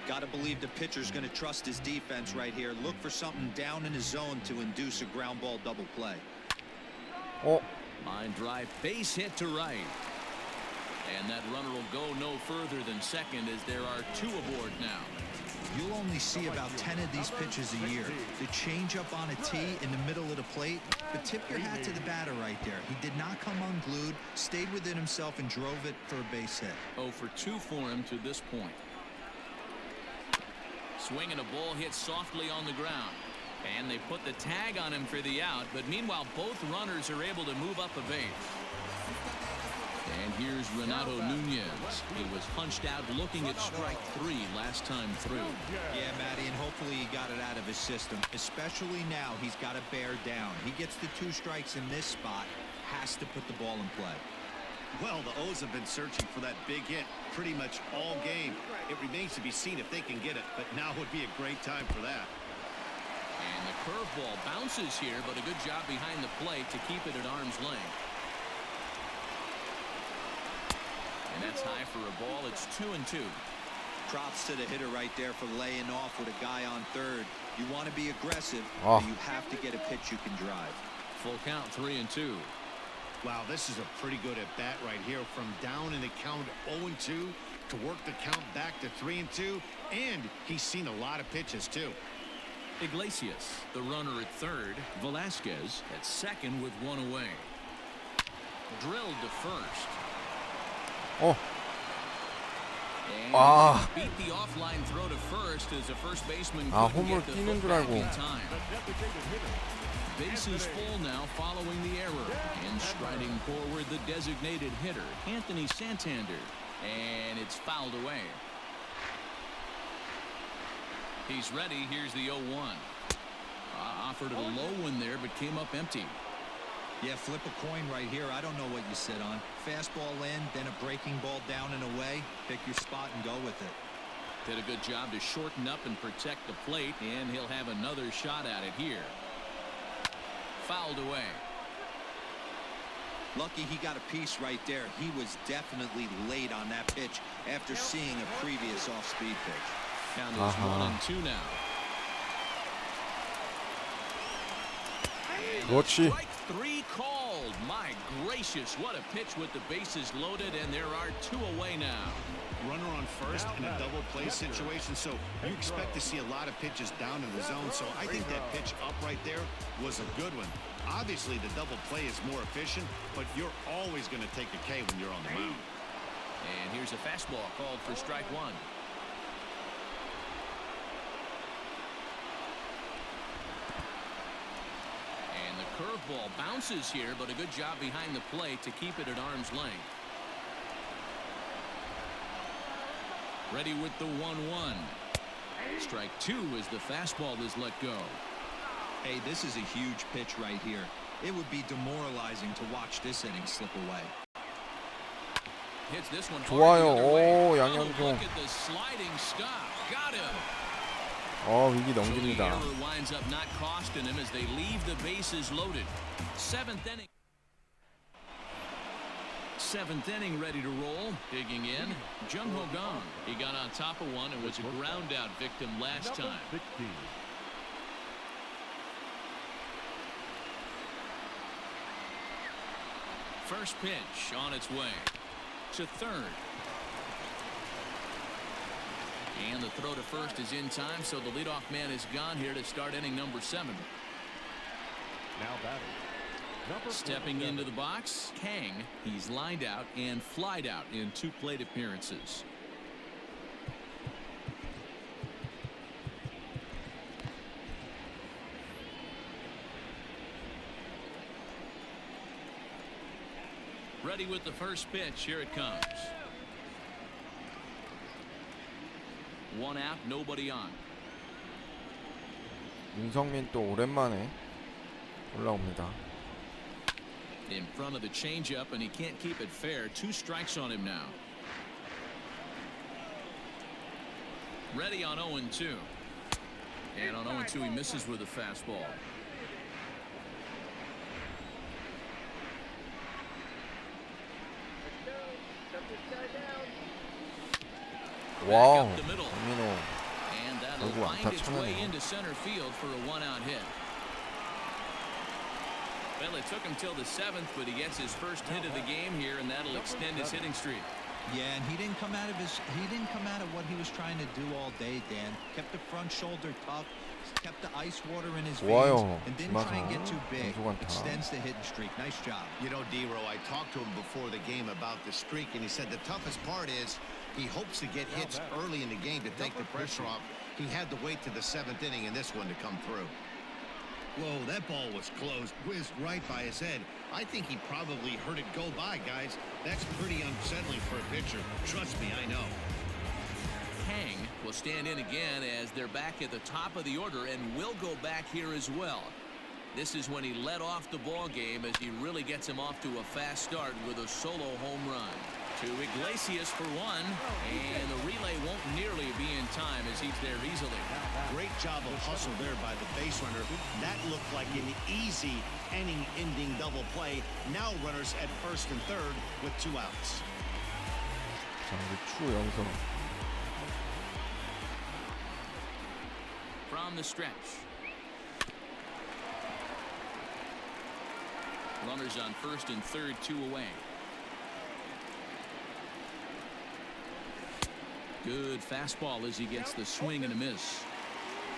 Got to believe the pitcher's going to trust his defense right here. Look for something down in his zone to induce a ground ball double play. Line drive, base hit to right. And that runner will go no further than second as there are 2 aboard now. you'll only see about 10 of these pitches a year. The changeup on a tee in the middle of the plate, but tip your hat to the batter right there. He did not come unglued, stayed within himself, and drove it for a base hit. 0 for 2 for him to this point. Swinging a ball hit softly on the ground. And they put the tag on him for the out, but meanwhile both runners are able to move up a base. And here's Renato Nunez. He was punched out looking at strike 3 last time through. Yeah, Matty, and hopefully he got it out of his system. Especially now, he's got to bear down. He gets the 2 strikes in this spot, has to put the ball in play. Well, the O's have been searching for that big hit pretty much all game. It remains to be seen if they can get it, but now would be a great time for that. And the curveball bounces here, but a good job behind the plate to keep it at arm's length. And that's high for a ball. It's 2-2. Props to the hitter right there for laying off with a guy on third. You want to be aggressive, but you have to get a pitch you can drive. Full count, 3-2. Wow, this is a pretty good at bat right here. From down in the count 0-2 to work the count back to 3-2, and he's seen a lot of pitches too. Iglesias, the runner at third. Velasquez at second with 1 away. Drilled to first. 어. And 아. beat the offline throw to first as the first baseman 아, couldn't 홈을 get the 뛰는 foot 줄 back 알고. in time. Bases full now following the error. And striding forward the designated hitter, Anthony Santander. And it's fouled away. He's ready. Here's the 0-1. Offered a low one there, but came up empty. Yeah, flip a coin right here. I don't know what you sit on. Fastball in, then a breaking ball down and away. Pick your spot and go with it. Did a good job to shorten up and protect the plate, and he'll have another shot at it here. Fouled away. Lucky he got a piece right there. He was definitely late on that pitch after seeing a previous off-speed pitch. Count is 1-2 now. 그렇지. Strike 3 called. My gracious, what a pitch with the bases loaded, and there are 2 away now. Runner on first in a double play situation, so you expect to see a lot of pitches down in the zone. So I think that pitch up right there was a good one. Obviously, the double play is more efficient, but you're always going to take a K when you're on the mound. And here's a fastball called for strike 1. And the curveball bounces here, but a good job behind the plate to keep it at arm's length. Ready with the 1-1. Strike 2 as the fastball is let go. Hey, this is a huge pitch right here. It would be demoralizing to watch this inning slip away. Hits this one 좋아요. hard the other way. 오, Oh, 양현종. look at the sliding stop. Got him. 위기 So the 넘깁니다. error winds up not costing him as they leave the bases loaded. 7th inning. 7th inning ready to roll. Digging in, Jung Ho Gong. He got on top of one and was a ground out victim last time. First pitch on its way to third. And the throw to first is in time, so the leadoff man is gone here to start inning number 7. Now batting. Stepping into the box, Kang. He's lined out and flied out in 2 plate appearances. Ready with the first pitch. Here it comes. 1 out, nobody on. 윤성민 또 오랜만에 올라옵니다. In front of the changeup, and he can't keep it fair. 2 strikes on him now. Ready on 0-2. And on 0-2, he misses with a fastball. 와우. Up the middle. 강민호. And that'll 결국 find 안타 its way 쳐내네요. into center field for a 1-out hit. Well, it took him till the 7th, but he gets his first hit of the game here, and that'll extend his hitting streak. Yeah, and he didn't come out of what he was trying to do all day, Dan. Kept the front shoulder tucked, kept the ice water in his veins, 좋아요. and didn't try and get too big. 연속 안타. Extends the hitting streak. Nice job. You know, D-Row, I talked to him before the game about the streak, and he said the toughest part is he hopes to get hits early in the game to take the pressure off. He had to wait to the 7th inning in this one to come through. Whoa, that ball was close. Whizzed right by his head. I think he probably heard it go by, guys. That's pretty unsettling for a pitcher. Trust me, I know. Hang will stand in again as they're back at the top of the order and will go back here as well. This is when he led off the ball game as he really gets him off to a fast start with a solo home run. To Iglesias for one, and the relay won't nearly be in time as he's there easily. Great job of hustle there by the base runner. That looked like an easy inning-ending double play. Now runners at first and third with 2 outs. 자, 우리 추 여기서 From the stretch. Runners on first and third, 2 away. Good fastball as he gets the swing and a miss.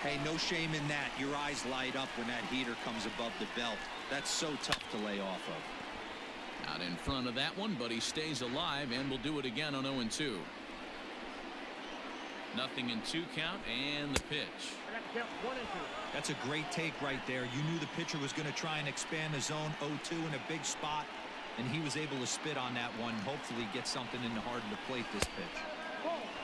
Hey, no shame in that. Your eyes light up when that heater comes above the belt. That's so tough to lay off of. Out in front of that one, but he stays alive and will do it again on 0-2. Nothing in 2 count and the pitch. That's a great take right there. You knew the pitcher was going to try and expand the zone. 0-2 in a big spot, and he was able to spit on that one. Hopefully get something in the heart of the plate this pitch.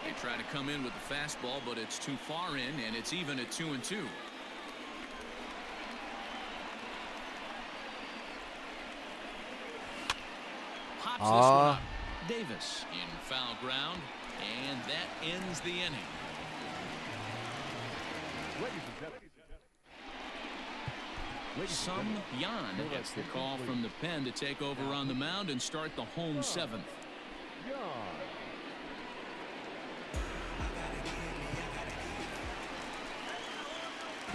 They try to come in with the fastball, but it's too far in, and it's even at 2-2. Pops this one up. Davis in foul ground, and that ends the inning. Sum Yan gets the call from the pen to take over on the mound and start the home 7th.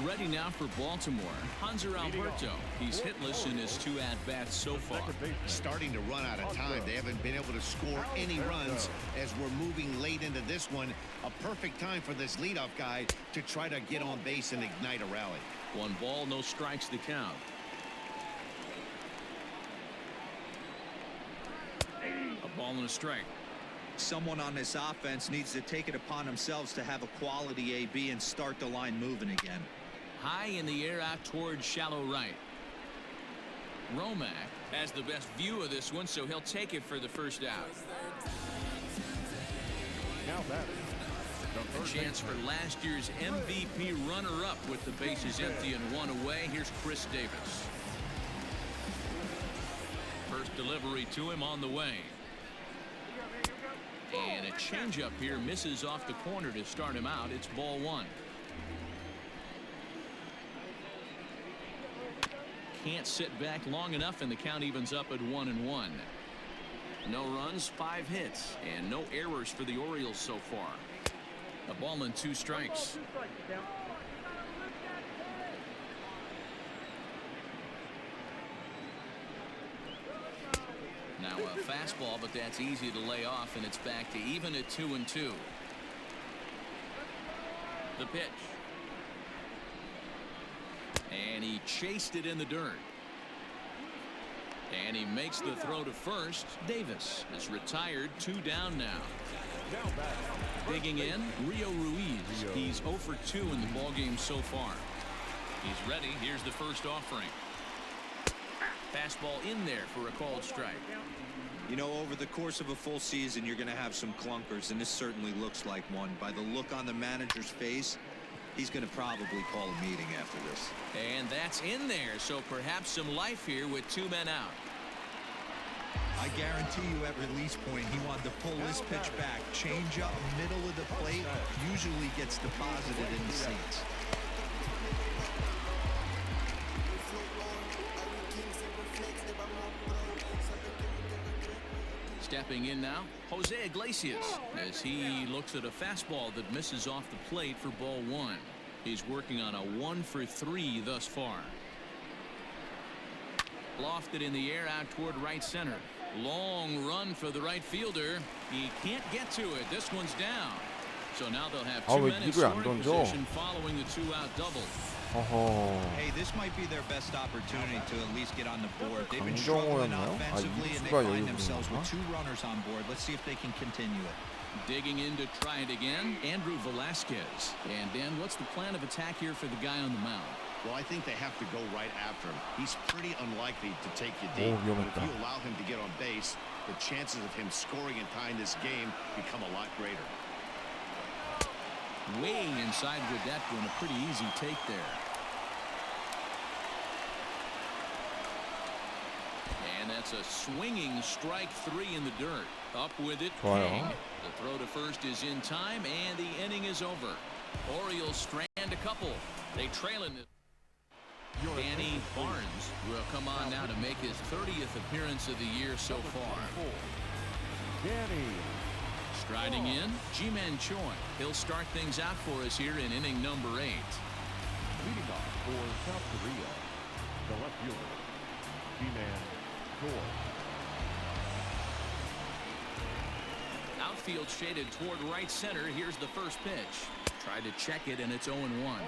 Ready now for Baltimore, Hanser Alberto. He's hitless in his 2 at-bats so far. Starting to run out of time. They haven't been able to score any runs as we're moving late into this one. A perfect time for this leadoff guy to try to get on base and ignite a rally. 1 ball, no strikes the count. A ball and a strike. Someone on this offense needs to take it upon themselves to have a quality AB and start the line moving again. High in the air out towards shallow right. Romack has the best view of this one, so he'll take it for the first out. Now that A chance for last year's MVP runner-up with the bases empty and 1 away. Here's Chris Davis. First delivery to him on the way. And a changeup here misses off the corner to start him out. It's ball 1. Can't sit back long enough, and the count evens up at 1-1. No runs, 5 hits, and no errors for the Orioles so far. A ball and 2 strikes. Now a fastball, but that's easy to lay off, and it's back to even at 2-2. The pitch. And he chased it in the dirt. And he makes the throw to first. Davis is retired, 2 down now. Digging in, Rio Ruiz. He's 0 for 2 in the ballgame so far. He's ready. Here's the first offering. Fastball in there for a called strike. You know, over the course of a full season, you're going to have some clunkers, and this certainly looks like one. By the look on the manager's face, he's going to probably call a meeting after this. And that's in there, so perhaps some life here with 2 men out. I guarantee you at release point, he wanted to pull this pitch back. Change up middle of the plate, usually gets deposited in the seats. Stepping in now, Jose Iglesias, as he looks at a fastball that misses off the plate for ball 1. He's working on a 1 for 3 thus far. Lofted in the air out toward right center. Long run for the right fielder. He can't get to it. This one's down. So now they'll have two 왜 men in 이걸 안 scoring 던져? position following the two-out double. 어허. Hey, this might be their best opportunity to at least get on the board. They've been struggling 강정호였나요? offensively, and they 이수가 find 여유 themselves with 부리는구나. 2 runners on board. Let's see if they can continue it. Digging in to try it again, Andrew Velasquez. And Dan, what's the plan of attack here for the guy on the mound? Well, I think they have to go right after him. He's pretty unlikely to take you deep. 오, But if 위험했다. you allow him to get on base, the chances of him scoring and tying this game become a lot greater. Way inside with that one. A pretty easy take there. And that's a swinging strike 3 in the dirt. Up with it. 좋아요. King. The throw to first is in time, and the inning is over. Orioles strand a couple. They trail in it. Danny Barnes will come on now to make his 30th appearance of the year so far. Danny. Striding in, Ji-Man Choi. He'll start things out for us here in inning number 8. Leading off for South Korea, the left fielder, Ji-Man Choi. Outfield shaded toward right center. Here's the first pitch. Tried to check it, and it's 0-1.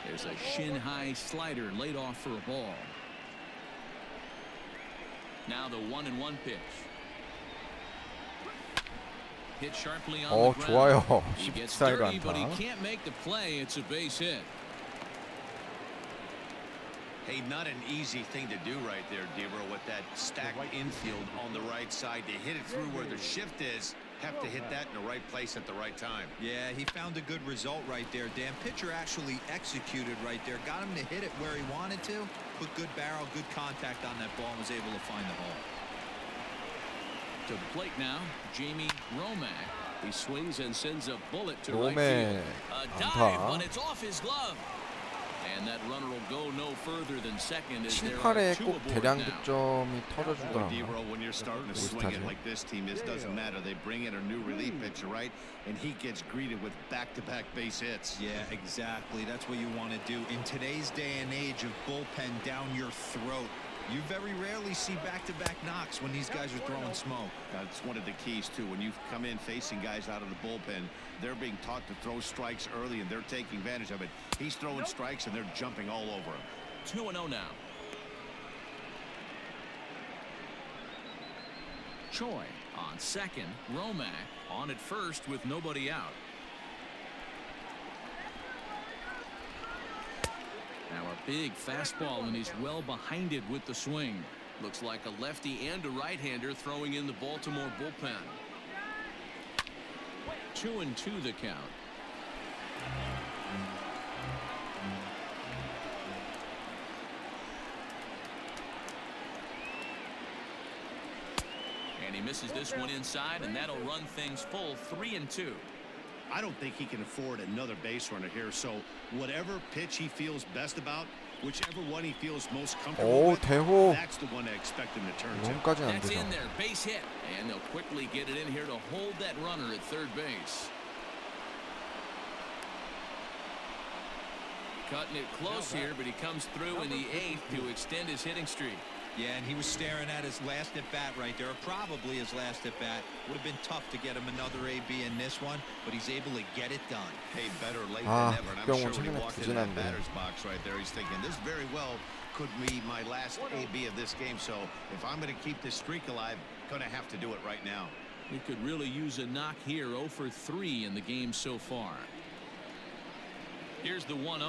There's a shin-high slider laid off for a ball. Now the 1-1 pitch. Hit sharply on the ground. 좋아요. He gets 14사이로 dirty, but he 안타. can't make the play. It's a base hit. Hey, not an easy thing to do right there, Debro, with that stacked infield on the right side. To hit it through where the shift is, have to hit that in the right place at the right time. Yeah, he found a good result right there, Dan. Pitcher actually executed right there. Got him to hit it where he wanted to. Put good barrel, good contact on that ball, and was able to find the hole. To the plate now, Jamie Romack. He swings and sends a bullet to right 로메 field. A dive, 안타. but it's off his glove. And that runner will go no further than second as 7, there are 8에 2 꼭 aboard 대량 now. 득점이 Boy, 터져주더라고요. Debro, when you're starting to swing it 올스타즈. like this team, it doesn't matter. They bring in a new relief pitcher, right? And he gets greeted with back-to-back base hits. Yeah, exactly. That's what you want to do. In today's day and age of bullpen down your throat, you very rarely see back-to-back knocks when these guys are throwing smoke. That's one of the keys, too. When you come in facing guys out of the bullpen, they're being taught to throw strikes early, and they're taking advantage of it. He's throwing strikes, and they're jumping all over him. 2-0 now. Choi on second. Romack on at first with nobody out. Now a big fastball, and he's well behind it with the swing. Looks like a lefty and a right-hander throwing in the Baltimore bullpen. 2-2 the count. And he misses this one inside, and that'll run things full 3-2. I don't think he can afford another base runner here, so whatever pitch he feels best about, whichever one he feels most comfortable 오, with, 대호. that's the one I expect him to turn to. 홈까지는 안 That's 되죠. in there, base hit, and they'll quickly get it in here to hold that runner at third base. Cutting it close here, but he comes through in the 8th to extend his hitting streak. Yeah, and he was staring at his last at-bat right there, or probably his last at-bat. Would have been tough to get him another AB in this one, but he's able to get it done. Hey, better late 아, than never. And I'm 박병호 sure when he 최근에 walked into that 부진한데. batter's box right there, he's thinking, this very well could be my last AB of this game. So if I'm going to keep this streak alive, going to have to do it right now. We could really use a knock here. 0 for 3 in the game so far. Here's the 1-0.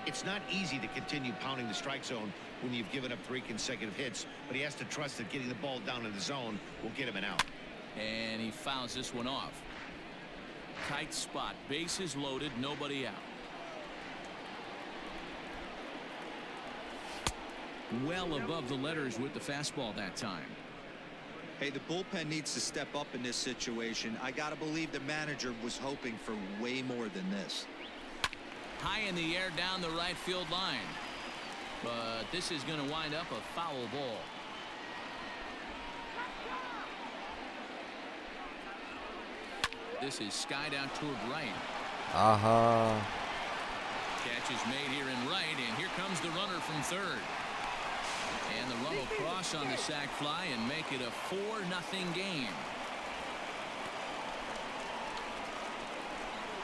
It's not easy to continue pounding the strike zone when you've given up 3 consecutive hits, but he has to trust that getting the ball down in the zone will get him an out. And he fouls this one off. Tight spot, bases loaded, nobody out. Well above the letters with the fastball that time. Hey, the bullpen needs to step up in this situation. I got to believe the manager was hoping for way more than this. High in the air down the right field line. But this is going to wind up a foul ball. this is skied out toward right. 아하. Catch is made here in right, and here comes the runner from third. And the run will cross on the sac fly and make it a 4-0 game.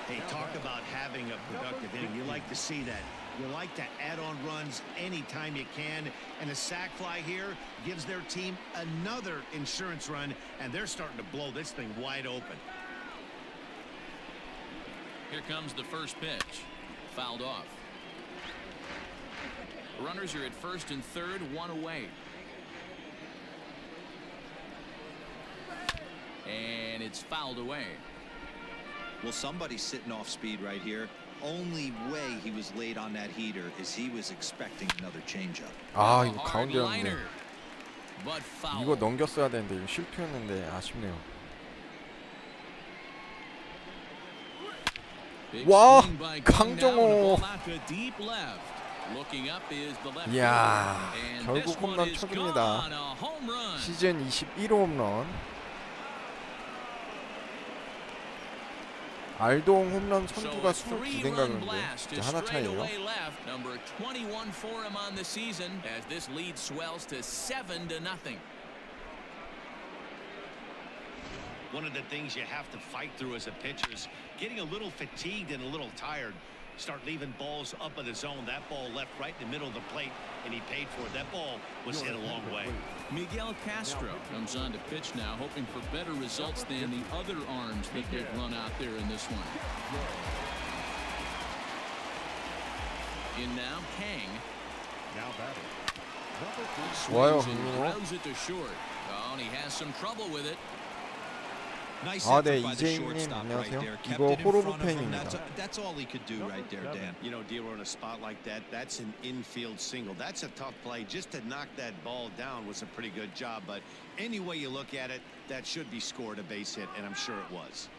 Hey, talk about having a productive inning. You like to see that. You like to add on runs anytime you can. And a sac fly here gives their team another insurance run, and they're starting to blow this thing wide open. Here comes the first pitch. Fouled off. Runners are at first and third, one away. And it's fouled away. Well, somebody's sitting off speed right here. Only way he was late on that heater is he was expecting another changeup. 아, A 이거 hard 가운데였는데. liner, but foul. 이거 넘겼어야 되는데 이거 실패였는데 아쉽네요. Big 와, swing by Kung now, 강정호. and a ball out to deep left. Looking up is the left 이야, fielder, and 결국 this one 홈런 is 쳐줍니다. gone, a home run. 시즌 21호 홈런. 알동 홈런 선두가 So a 22개인가 three-run 그런데 blast 이제 is 하나 straight 차이예요. away left. Number 21 for him on the season as this lead swells to 7-0. One of the things you have to fight through as a pitcher is getting a little fatigued and a little tired. Start leaving balls up in the zone. That ball left right in the middle of the plate, and he paid for it. That ball was hit a long way. Miguel Castro comes on to pitch now, hoping for better results than the other arms that they've run out there in this one. In now, Kang. Now batting. Number 좋아요, Swings and 강민호. grounds it to short. Oh, and he has some trouble with it. Nice 아, effort 네, by the 이재익님 shortstop right 안녕하세요. there. Kept 이거 it in 호로브 front of him. 팬입니다. That's all he could do right there, Dan. You know, Dero, in a spot like that, that's an infield single. That's a tough play. Just to knock that ball down was a pretty good job. But any way you look at it, that should be scored a base hit, and I'm sure it was.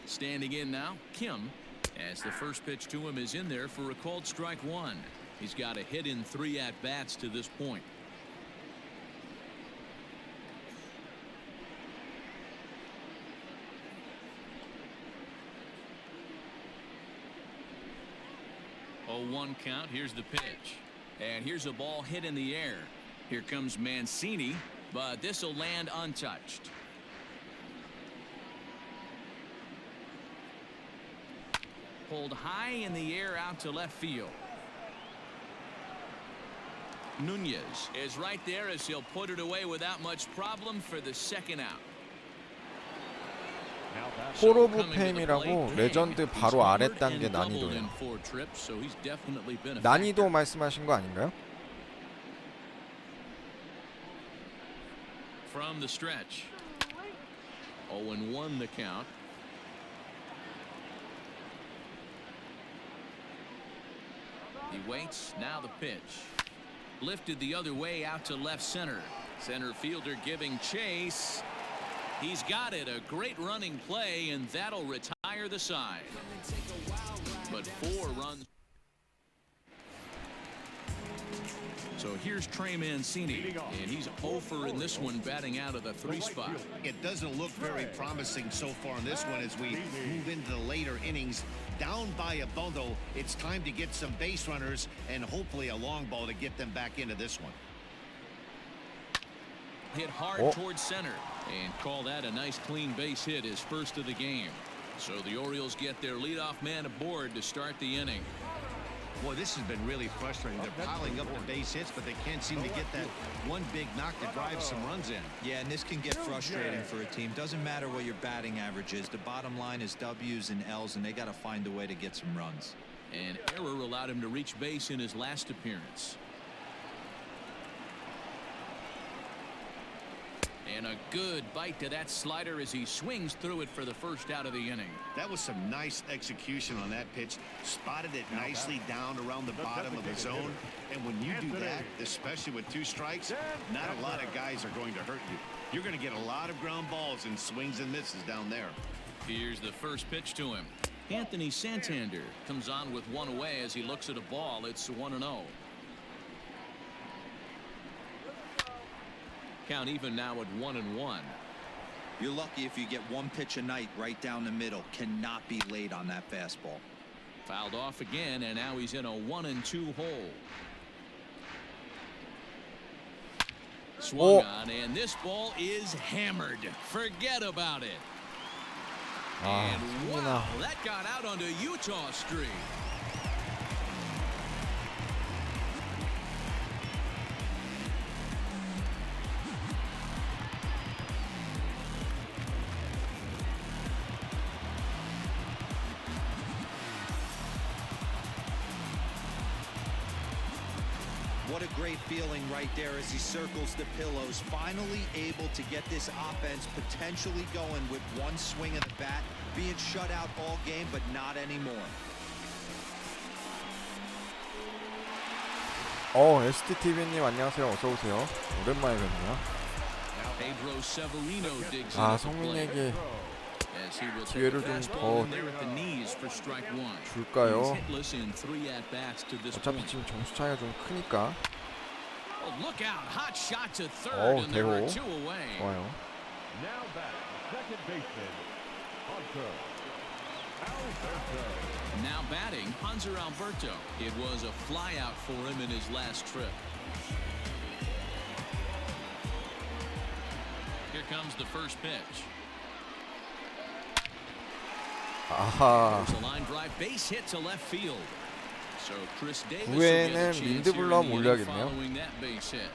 Standing in now, Kim, as the first pitch to him is in there for a called strike one. He's got a hit in 3 at-bats to this point. Oh, 1 count. Here's the pitch. And here's a ball hit in the air. Here comes Mancini, but this will land untouched. Pulled high in the air out to left field. Nunez is right there as he'll put it away without much problem for the second out. now batting. 호로브 Coming to the 팸이라고 plate, 레전드 Kang. 바로 He's 아래 homered 단계 and doubled 난이도예요. in 4 trips, so he's definitely been a 난이도 factor. 말씀하신 거 아닌가요? From the stretch. 0-1 the count. He waits. Now the pitch. Lifted the other way out to left center. Center fielder giving chase. He's got it. A great running play, and that'll retire the side. But 4 runs. So here's Trey Mancini, and he's 0 in this one, batting out of the 3 spot. It doesn't look very promising so far in this one as we move into the later innings. Down by a bundle, it's time to get some base runners and hopefully a long ball to get them back into this one. Hit hard Oh. towards center, and call that a nice clean base hit, his first of the game. So the Orioles get their leadoff man aboard to start the inning. Boy, this has been really frustrating. They're piling up the base hits, but they can't seem to get that one big knock to drive some runs in. Yeah, and this can get frustrating for a team. Doesn't matter what your batting average is. The bottom line is W's and L's, and they got to find a way to get some runs. An error allowed him to reach base in his last appearance. And a good bite to that slider as he swings through it for the first out of the inning. That was some nice execution on that pitch. Spotted it nicely down around the bottom of the zone. And when you do that, especially with 2 strikes, not a lot of guys are going to hurt you. You're going to get a lot of ground balls and swings and misses down there. Here's the first pitch to him. Anthony Santander comes on with 1 away as he looks at a ball. It's 1-0. Count even now at 1-1. You're lucky if you get one pitch a night right down the middle. Cannot be late on that fastball. Fouled off again, and now he's in a 1-2 hole. Swung on, and this ball is hammered. Forget about it. And wow, that got out onto Utah Street. What a great feeling right there as he circles the pillows, finally able to get this offense potentially going with one swing of the bat, being shut out all game, but not anymore. STTV님 안녕하세요. 어서 오세요. 오랜만에 뵙네요. Pedro Severino digs 아, into the plate. 성민에게 As he will take 기회를 a 좀 fastball 더 in there at the knees for strike one. 줄까요? He's hitless in 3 at-bats to this 어차피 point. 지금 점수 차이가 좀 크니까. Oh, look out! Hot shot to third, and there 대호. are 2 away. 좋아요. Now back, second baseman, Hunter Alberto. Now batting, Hanser Alberto. It was a flyout for him in his last trip. Here comes the first pitch. 아하. There's a line drive base hit to left field. So Chris Davis will 구회는 get a chance 린드 here 블럼 in the inning 올려야겠네요. following that base hit.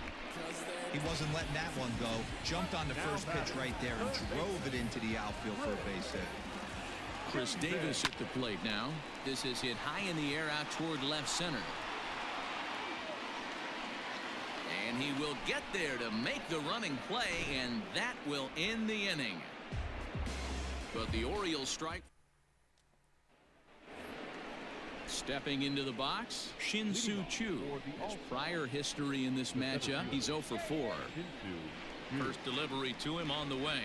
He wasn't letting that one go. Jumped on the first pitch right there and drove it into the outfield for a base hit. Chris Davis at the plate now. This is hit high in the air out toward left center. And he will get there to make the running play, and that will end the inning. But the Orioles strike. Stepping into the box, Shin-Soo Choo. His prior history in this matchup, he's 0 for 4. First delivery to him on the way.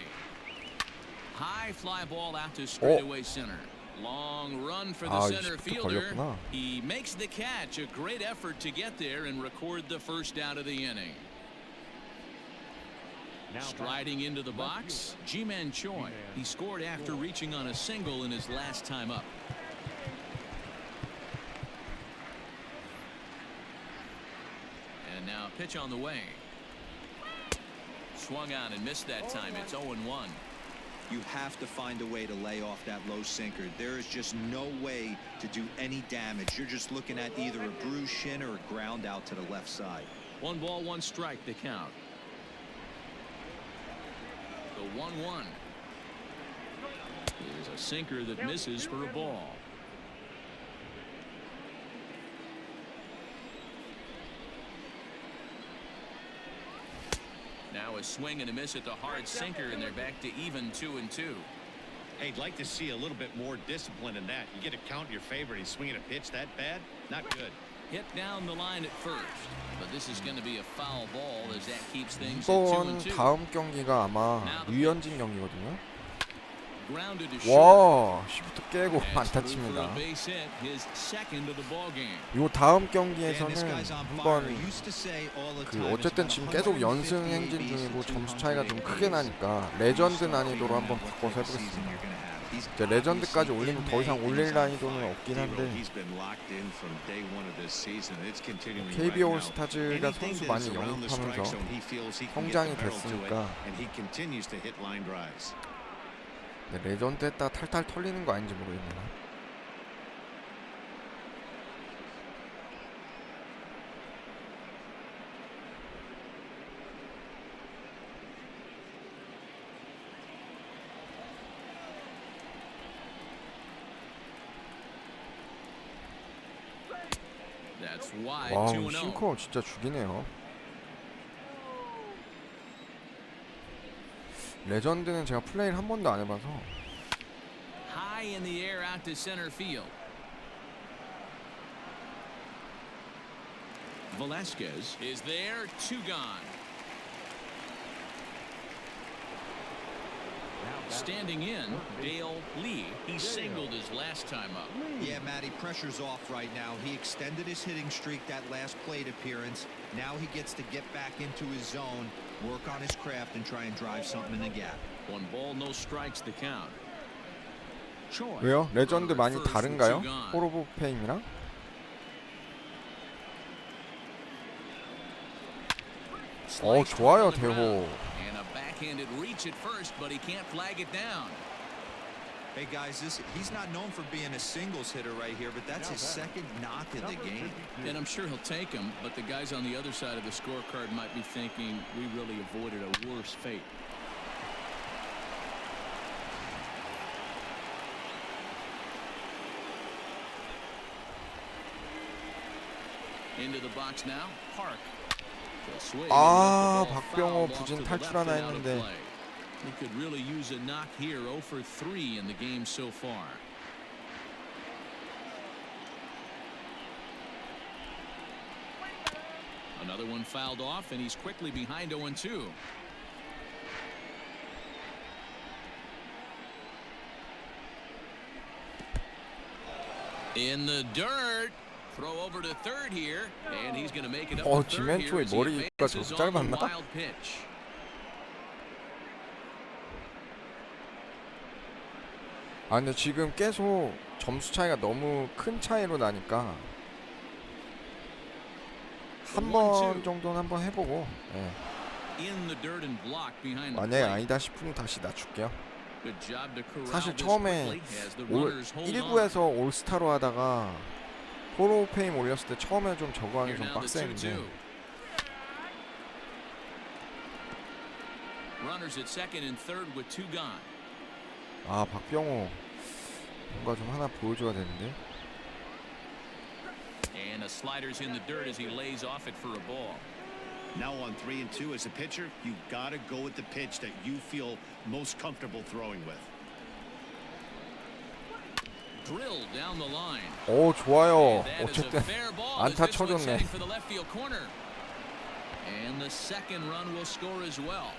High fly ball out to straightaway center. Long run for the center 20부터 fielder. 걸렸구나. He makes the catch. A great effort to get there and record the first out of the inning. Striding into the box, Ji-Man Choi. He scored after reaching on a single in his last time up. And now a pitch on the way. Swung on and missed that time. It's 0-1. You have to find a way to lay off that low sinker. There is just no way to do any damage. You're just looking at either a bruised shin or a ground out to the left side. 1 ball, 1 strike, the count. The 1-1 is a sinker that misses for a ball. Now a swing and a miss at the hard sinker, and they're back to even 2-2. Hey, I'd like to see a little bit more discipline in that. You get a count in your favor and he's swinging a pitch that bad? Not good. Hit down the line at first, but this is going to be a foul ball as that keeps things at 이번 2-2. 다음 경기가 아마 류현진 경기거든요. Grounded to 와, 시부터 깨고 short. 안타 That's through for 칩니다. a base hit, his second of the ball game. 요 다음 Man, this 경기에서는 guy's on fire. 한번 Used to say all the 그 time, it's 어쨌든 about 지금 계속 150 연승 행진 ABs 중이고 to 점수 차이가 200 좀 ABs. 크게 나니까 레전드 난이도로 한번 바꿔서 해보겠습니다. 이제 레전드까지 올리면 더 이상 올릴 난이도는 없긴 한데 KBO 올스타즈가 선수 많이 영입하면서 성장이 됐으니까 레전드 했다가 탈탈 털리는 거 아닌지 모르겠네요. That's wide, 와우, 2-0. 싱커 진짜 죽이네요. 레전드는 제가 플레이를 한 번도 안 해봐서. High in the air out to center field. Velasquez is there, 2 gone. Standing in, Dale Lee. He singled his last time up. Yeah, Matty, pressure's off right now. He extended his hitting streak that last plate appearance. Now he gets to get back into his zone, work on his craft, and try and drive something in the gap. One ball, no strikes the count. 왜요? 레전드 많이 다른가요? 홀 오브 페임이랑? 좋아요 대호. And a backhanded reach at first, but he can't flag it down. Hey guys, he's not known for being a singles hitter right here, but that's his second knock in the game. And I'm sure he'll take him, but the guys on the other side of the scorecard might be thinking we really avoided a worse fate. Into the box now, Park. 박병호 부진 탈출 하나 했는데. He could really use a knock here. 0 for 3 in the game so far. Another one fouled off, and he's quickly behind 0-2. In the dirt. Throw over to third here, and he's going to make it up to third here as he advances on the wild pitch. 근데 지금 계속 점수 차이가 너무 큰 차이로 나니까 한 번 정도는 한번 해보고, 만약에 아니다 싶으면 다시 낮출게요. 사실 처음에 1구에서 올스타로 하다가 홀 오브 페임 올렸을 때 처음에 좀 적응하기 좀 빡셌는데. 박병호 뭔가 좀 하나 보여줘야 되는데. And a slider's in the dirt as he lays off it for a ball. Now on 3-2 as a pitcher, you gotta go with the pitch that you feel most comfortable throwing with. Drill down the line. 좋아요. And that is a 어쨌든 fair ball 안타 as this one's 쳐줬네. heading for the left field corner. And the second run will score as well.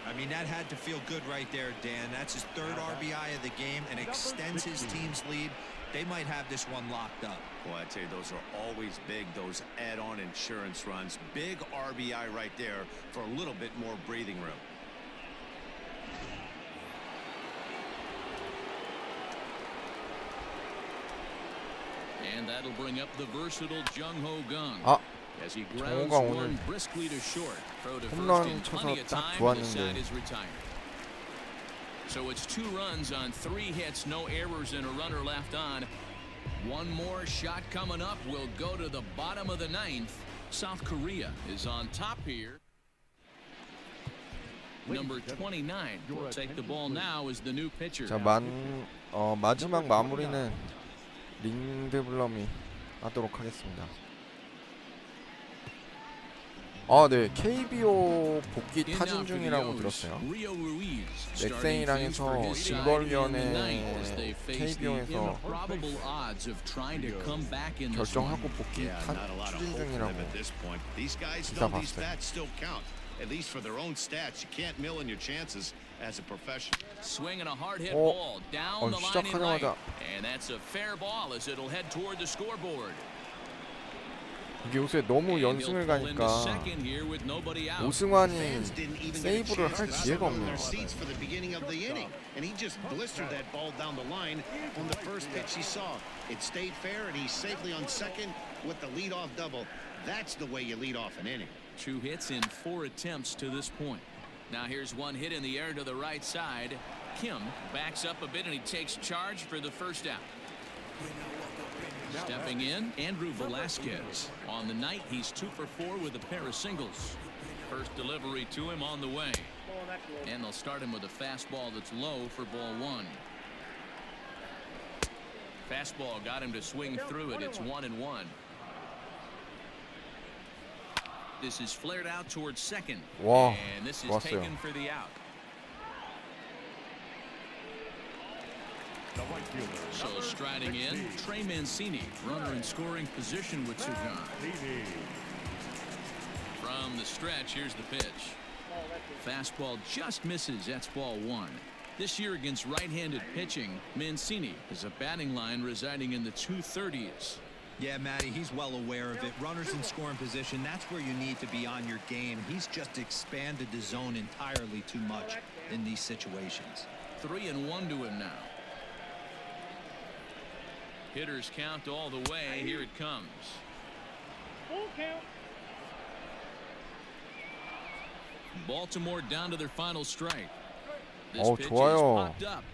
I mean, that had to feel good right there, Dan. That's his third RBI of the game and extends his team's lead. They might have this one locked up. Well, I'd say those are always big, those add-on insurance runs. Big RBI right there for a little bit more breathing room. And that'll bring up the versatile Jung-Ho Kang. As he grounds one briskly to short. Throw to first in plenty of time to decide his retirement. So it's 2 runs on 3 hits, no errors, and a runner left on. One more shot coming up. Will go to the bottom of the 9th. South Korea is on top here. Number 29 will take the ball now as the new pitcher. 자, 마지막 마무리는 린드블럼이 하도록 하겠습니다. 네, KBO 복귀 타진 중이라고 들었어요. 넥센이랑 해서 징벌위원회 KBO에서 결정하고 복귀 추진 중이라고 기사 봤어요. At least for their own stats, you can't mill in your chances as a professional. Swinging a hard hit ball down the line in right. 시작하자마자 And that's a fair ball as it'll head toward the scoreboard. 이게 요새 너무 연승을 가니까 오승환이 세이브를 할 기회가 없네요. And he just blistered that ball down the line on the first pitch he saw. It stayed fair and he's safely on second with the leadoff double. That's the way you lead off an inning. 2 hits in 4 attempts to this point. Now here's one hit in the air to the right side. Kim backs up a bit and he takes charge for the first out. Stepping in, Andrew Velasquez. On the night, he's 2 for 4 with a pair of singles. First delivery to him on the way. And they'll start him with a fastball that's low for ball 1. Fastball got him to swing through it. It's 1-1. This is flared out towards second. 와, and this is 좋았어요. taken for the out. So striding in, Trey Mancini, runner in scoring position with Sugan. From the stretch, here's the pitch. Fastball just misses. That's ball 1. This year against right-handed pitching, Mancini is a batting line residing in the 230s. Yeah, Matty, he's well aware of it. Runners in scoring position, that's where you need to be on your game. He's just expanded the zone entirely too much. in these situations. 3-1 to him now. Hitters count all the way. Here it comes. Full count. Baltimore down to their final strike. This Oh, pitch is 좋아요. popped up.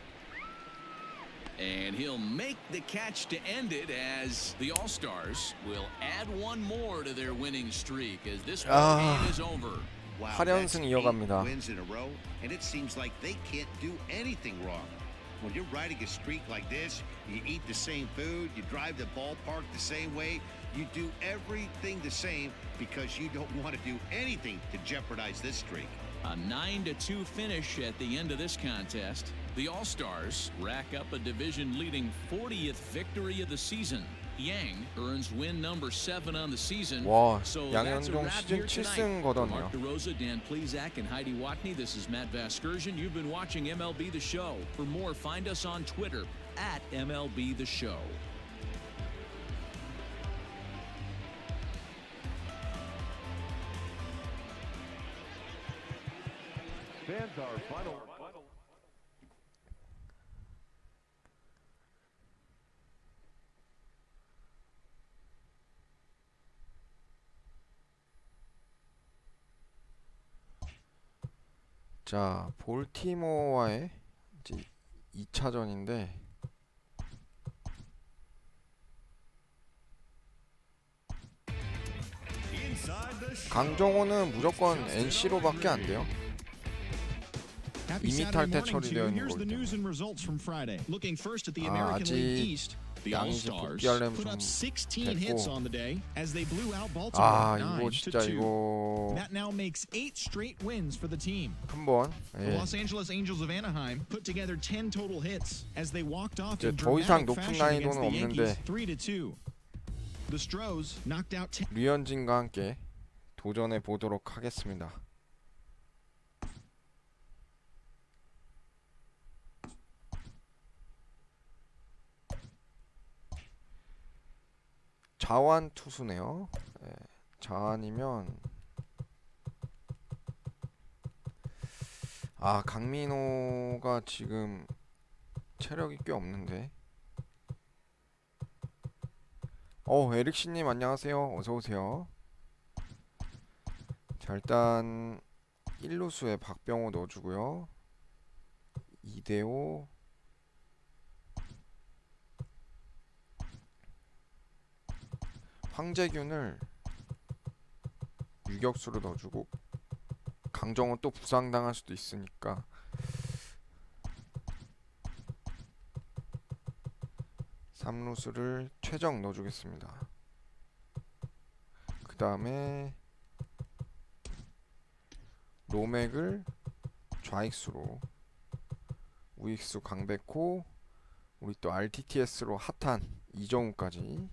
And he'll make the catch to end it as the All-Stars will add one more to their winning streak as this ball game is over. Wow, 8연승 that's 이어갑니다. 8 wins in a row, and it seems like they can't do anything wrong. When you're riding a streak like this, you eat the same food, you drive the ballpark the same way, you do everything the same because you don't want to do anything to jeopardize this streak. A 9-2 finish at the end of this contest. The All-Stars rack up a division-leading 40th victory of the season. Yang earns win number 7 on the season. 와, So that's a 양현종 wrap 시즌 here tonight. 7승 For 거뒀네요. Mark DeRosa, Dan Plesac, and Heidi Watney, this is Matt Vasgersian. You've been watching MLB The Show. For more, find us on Twitter at MLB The Show. Fans our final. 자, 볼티모어와의 이제 2차전인데 강정호는 무조건 NC로밖에 안 돼요. 이미 탈퇴 처리되어 있는 거기 때문에. 아직 양이지 복귀하려면 좀 됐고. 이거 진짜 이거 That now makes 8 straight wins for the team. 한번 The Los Angeles Angels of Anaheim put together 10 total hits as they walked off 이제 in 더 이상 dramatic 높은 fashion against 난이도는 the Yankees 없는데 3-2. The Stros knocked out 10. 류현진과 함께 도전해 보도록 하겠습니다. 자완 투수네요. 네, 자완이면 강민호가 지금 체력이 꽤 없는데. 에릭씨님 안녕하세요. 어서오세요. 자, 일단 1루수에 박병호 넣어주고요. 이대호, 황재균을 유격수로 넣어주고, 강정호 또 부상당할 수도 있으니까 삼루수를 최정 넣어주겠습니다. 그 다음에 로맥을 좌익수로, 우익수 강백호, 우리 또 RTTS로 핫한 이정우까지.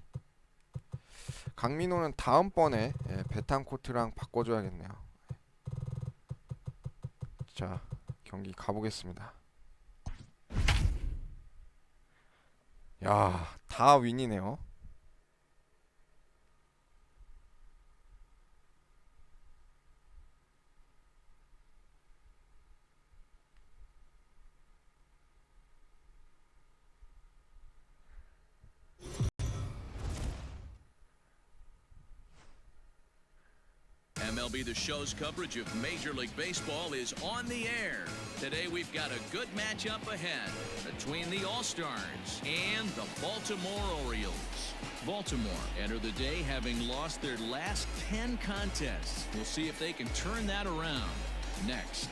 강민호는 다음번에 베탄코트랑 바꿔줘야겠네요. 자, 경기 가보겠습니다. 야, 다 윈이네요. MLB The Show's coverage of Major League Baseball is on the air. Today we've got a good matchup ahead between the All-Stars and the Baltimore Orioles. Baltimore enter the day having lost their last 10 contests. We'll see if they can turn that around next.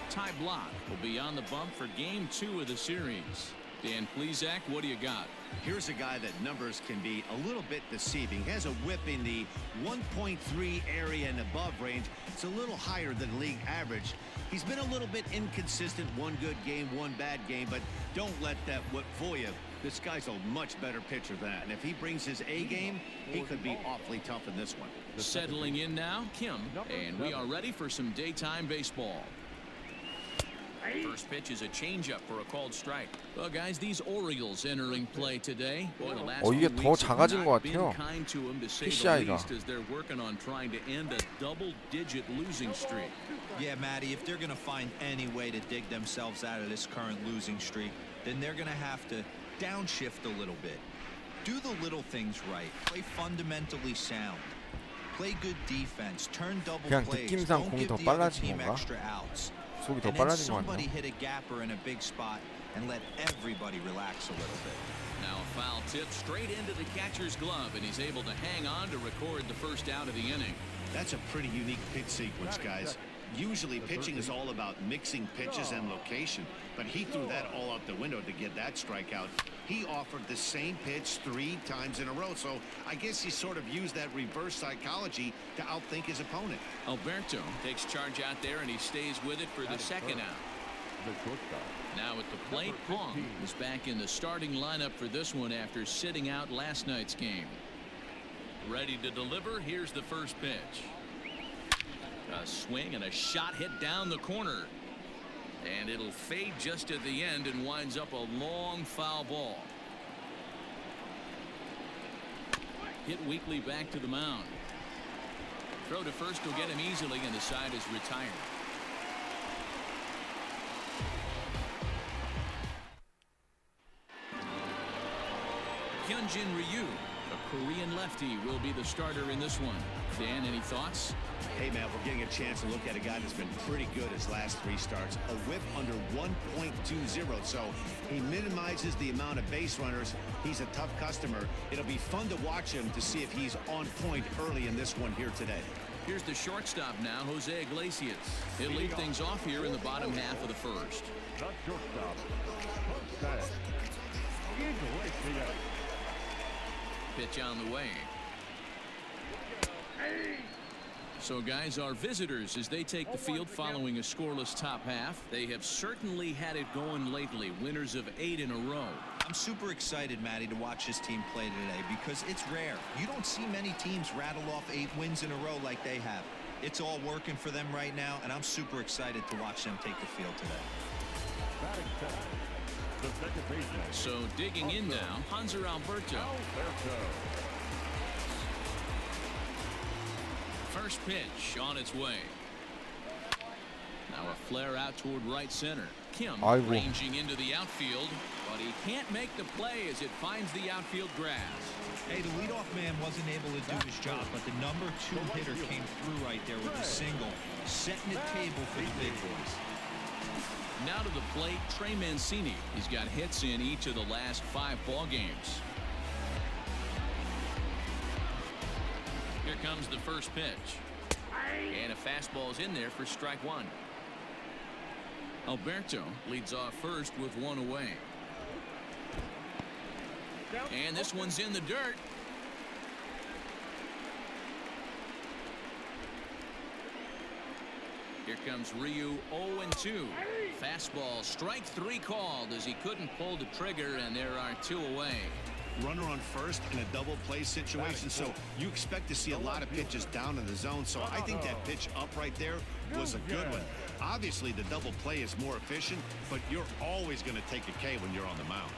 Ty Block will be on the bump for Game 2 of the series. Dan Plesac, what do you got? Here's a guy that numbers can be a little bit deceiving. He has a whip in the 1.3 area and above range. It's a little higher than league average. He's been a little bit inconsistent. One good game, one bad game, but don't let that whip fool you. This guy's a much better pitcher than that. And if he brings his A game, he could be awfully tough in this one. Settling in now, Kim, and we are ready for some daytime baseball. First pitch is a changeup for a called strike. Well, guys, these Orioles entering play today. Boy, the last 이게 few 더 weeks have 작아진 것 not been 같아요. kind to him, to say the PCI가. least, as they're working on trying to end a double-digit losing streak. Yeah, Matty, if they're going to find any way to dig themselves out of this current losing streak, then they're going to have to downshift a little bit. Do the little things right. Play fundamentally sound. Play good defense. Turn double 그냥 plays. 느낌상 Don't 공이 give 더 the other 빨라진 team 건가? extra outs. 속이 더 And then 빨라진 것 somebody 같네요. hit a gapper in a big spot and let everybody relax a little bit. Now a foul tip straight into the catcher's glove, and he's able to hang on to record the first out of the inning. That's a pretty unique pitch sequence, guys. Usually pitching is all about mixing pitches and location, but he threw that all out the window to get that strikeout. He offered the same pitch 3 times in a row, so I guess he sort of used that reverse psychology to outthink his opponent. Alberto takes charge out there, and he stays with it for the second out. The shortstop. Now at the plate, Pong is back in the starting lineup for this one after sitting out last night's game. Ready to deliver. Here's the first pitch. A swing and a shot hit down the corner. And it'll fade just at the end and winds up a long foul ball. Hit weakly back to the mound. Throw to first will get him easily, and the side is retired. Hyunjin Ryu, a Korean lefty, will be the starter in this one. Dan, any thoughts? Hey, man, we're getting a chance to look at a guy that's been pretty good his last 3 starts. A whip under 1.20, so he minimizes the amount of base runners. He's a tough customer. It'll be fun to watch him to see if he's on point early in this one here today. Here's the shortstop now, Jose Iglesias. He'll lead things off here in the bottom half of the first. The shortstop. That Iglesias. Pitch on the way. So, guys, our visitors, as they take the field following a scoreless top half, they have certainly had it going lately. Winners of 8 in a row. I'm super excited, Matty, to watch this team play today because it's rare. You don't see many teams rattle off 8 wins in a row like they have. It's all working for them right now, and I'm super excited to watch them take the field today. Batting center. The second baseman. So, digging in now, Hanser Alberto. Alberto. First pitch on its way. Now a flare out toward right center. Kim 아이고. ranging into the outfield, but he can't make the play as it finds the outfield grass. Hey, the leadoff man wasn't able to do his job, but the number 2 hitter came through right there with a single, setting the table for the big boys. Now to the plate, Trey Mancini. He's got hits in each of the last 5 ball games. Here comes the first pitch. And a fastball's in there for strike 1. Alberto leads off first with 1 away. And this one's in the dirt. Here comes Ryu 0-2. Fastball, strike 3 called as he couldn't pull the trigger, and there are 2 away. Runner on first in a double play situation, so you expect to see a lot of pitches down in the zone. So I think that pitch up right there was a good one. Obviously, the double play is more efficient, but you're always going to take a K when you're on the mound.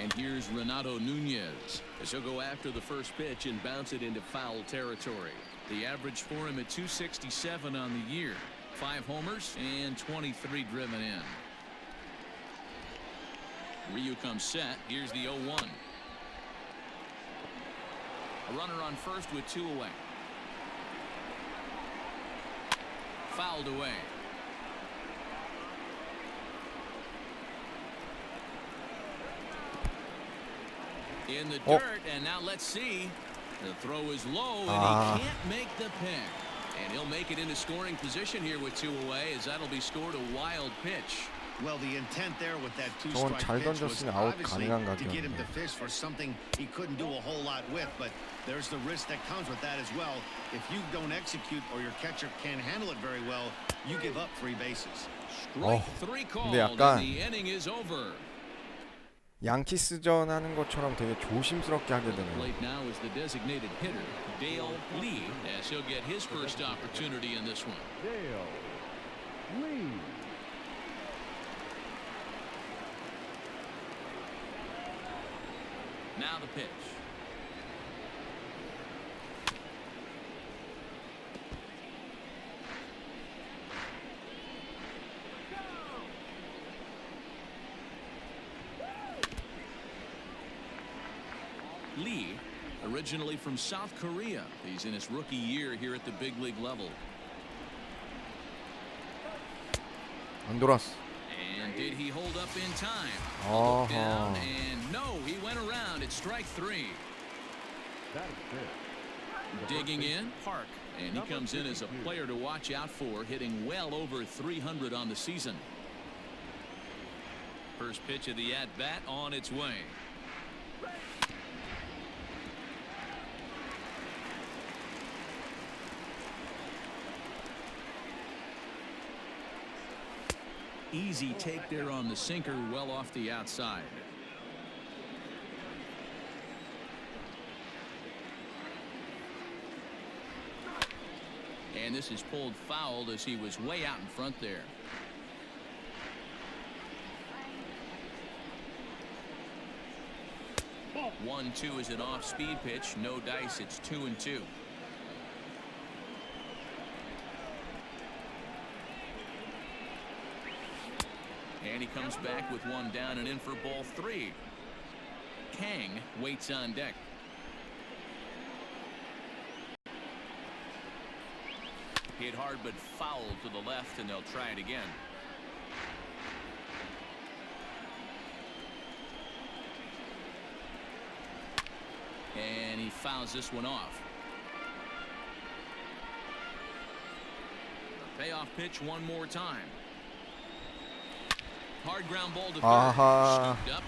And here's Renato Nunez as he'll go after the first pitch and bounce it into foul territory. The average for him at 267 on the year. 5 homers and 23 driven in. Ryu comes set. Here's the 0-1. A runner on first with 2 away. Fouled away. In the dirt, and now let's see. The throw is low, and he can't make the pick. And he'll make it into scoring position here with 2 away, as that'll be scored a wild pitch. Well, the intent there with that 저건 2-strike 잘 pitch was 던졌으면 아웃 obviously 가능한 to get him to 각이었는데. fish for something he couldn't do a whole lot with, but there's the risk that comes with that as well. If you don't execute or your catcher can't handle it very well, you give up 3 bases. Strike 3 called, 근데 약간 and the inning is over. 양키스전 하는 것처럼 되게 조심스럽게 하게 The 되네요. plate now is the designated hitter, Dale Lee, as he'll get his first opportunity in this one. Dale Lee. Now the pitch. Lee, originally from South Korea, he's in his rookie year here at the big league level. 안 돌았어. And did he hold up in time? 어허. Look down, and no, he went around. It's strike 3. That is it. Digging in, Park, and he comes in as a player to watch out for, hitting well over 300 on the season. First pitch of the at-bat on its way. Easy take there on the sinker, well off the outside. And this is pulled foul as he was way out in front there. Ball. 1-2 is an off-speed pitch. No dice. It's 2-2. And he comes back with one down and in for ball 3. Kang waits on deck. Hit hard but foul to the left, and they'll try it again. And he fouls this one off. The payoff pitch one more time. Hard ground ball to third. Scooped up.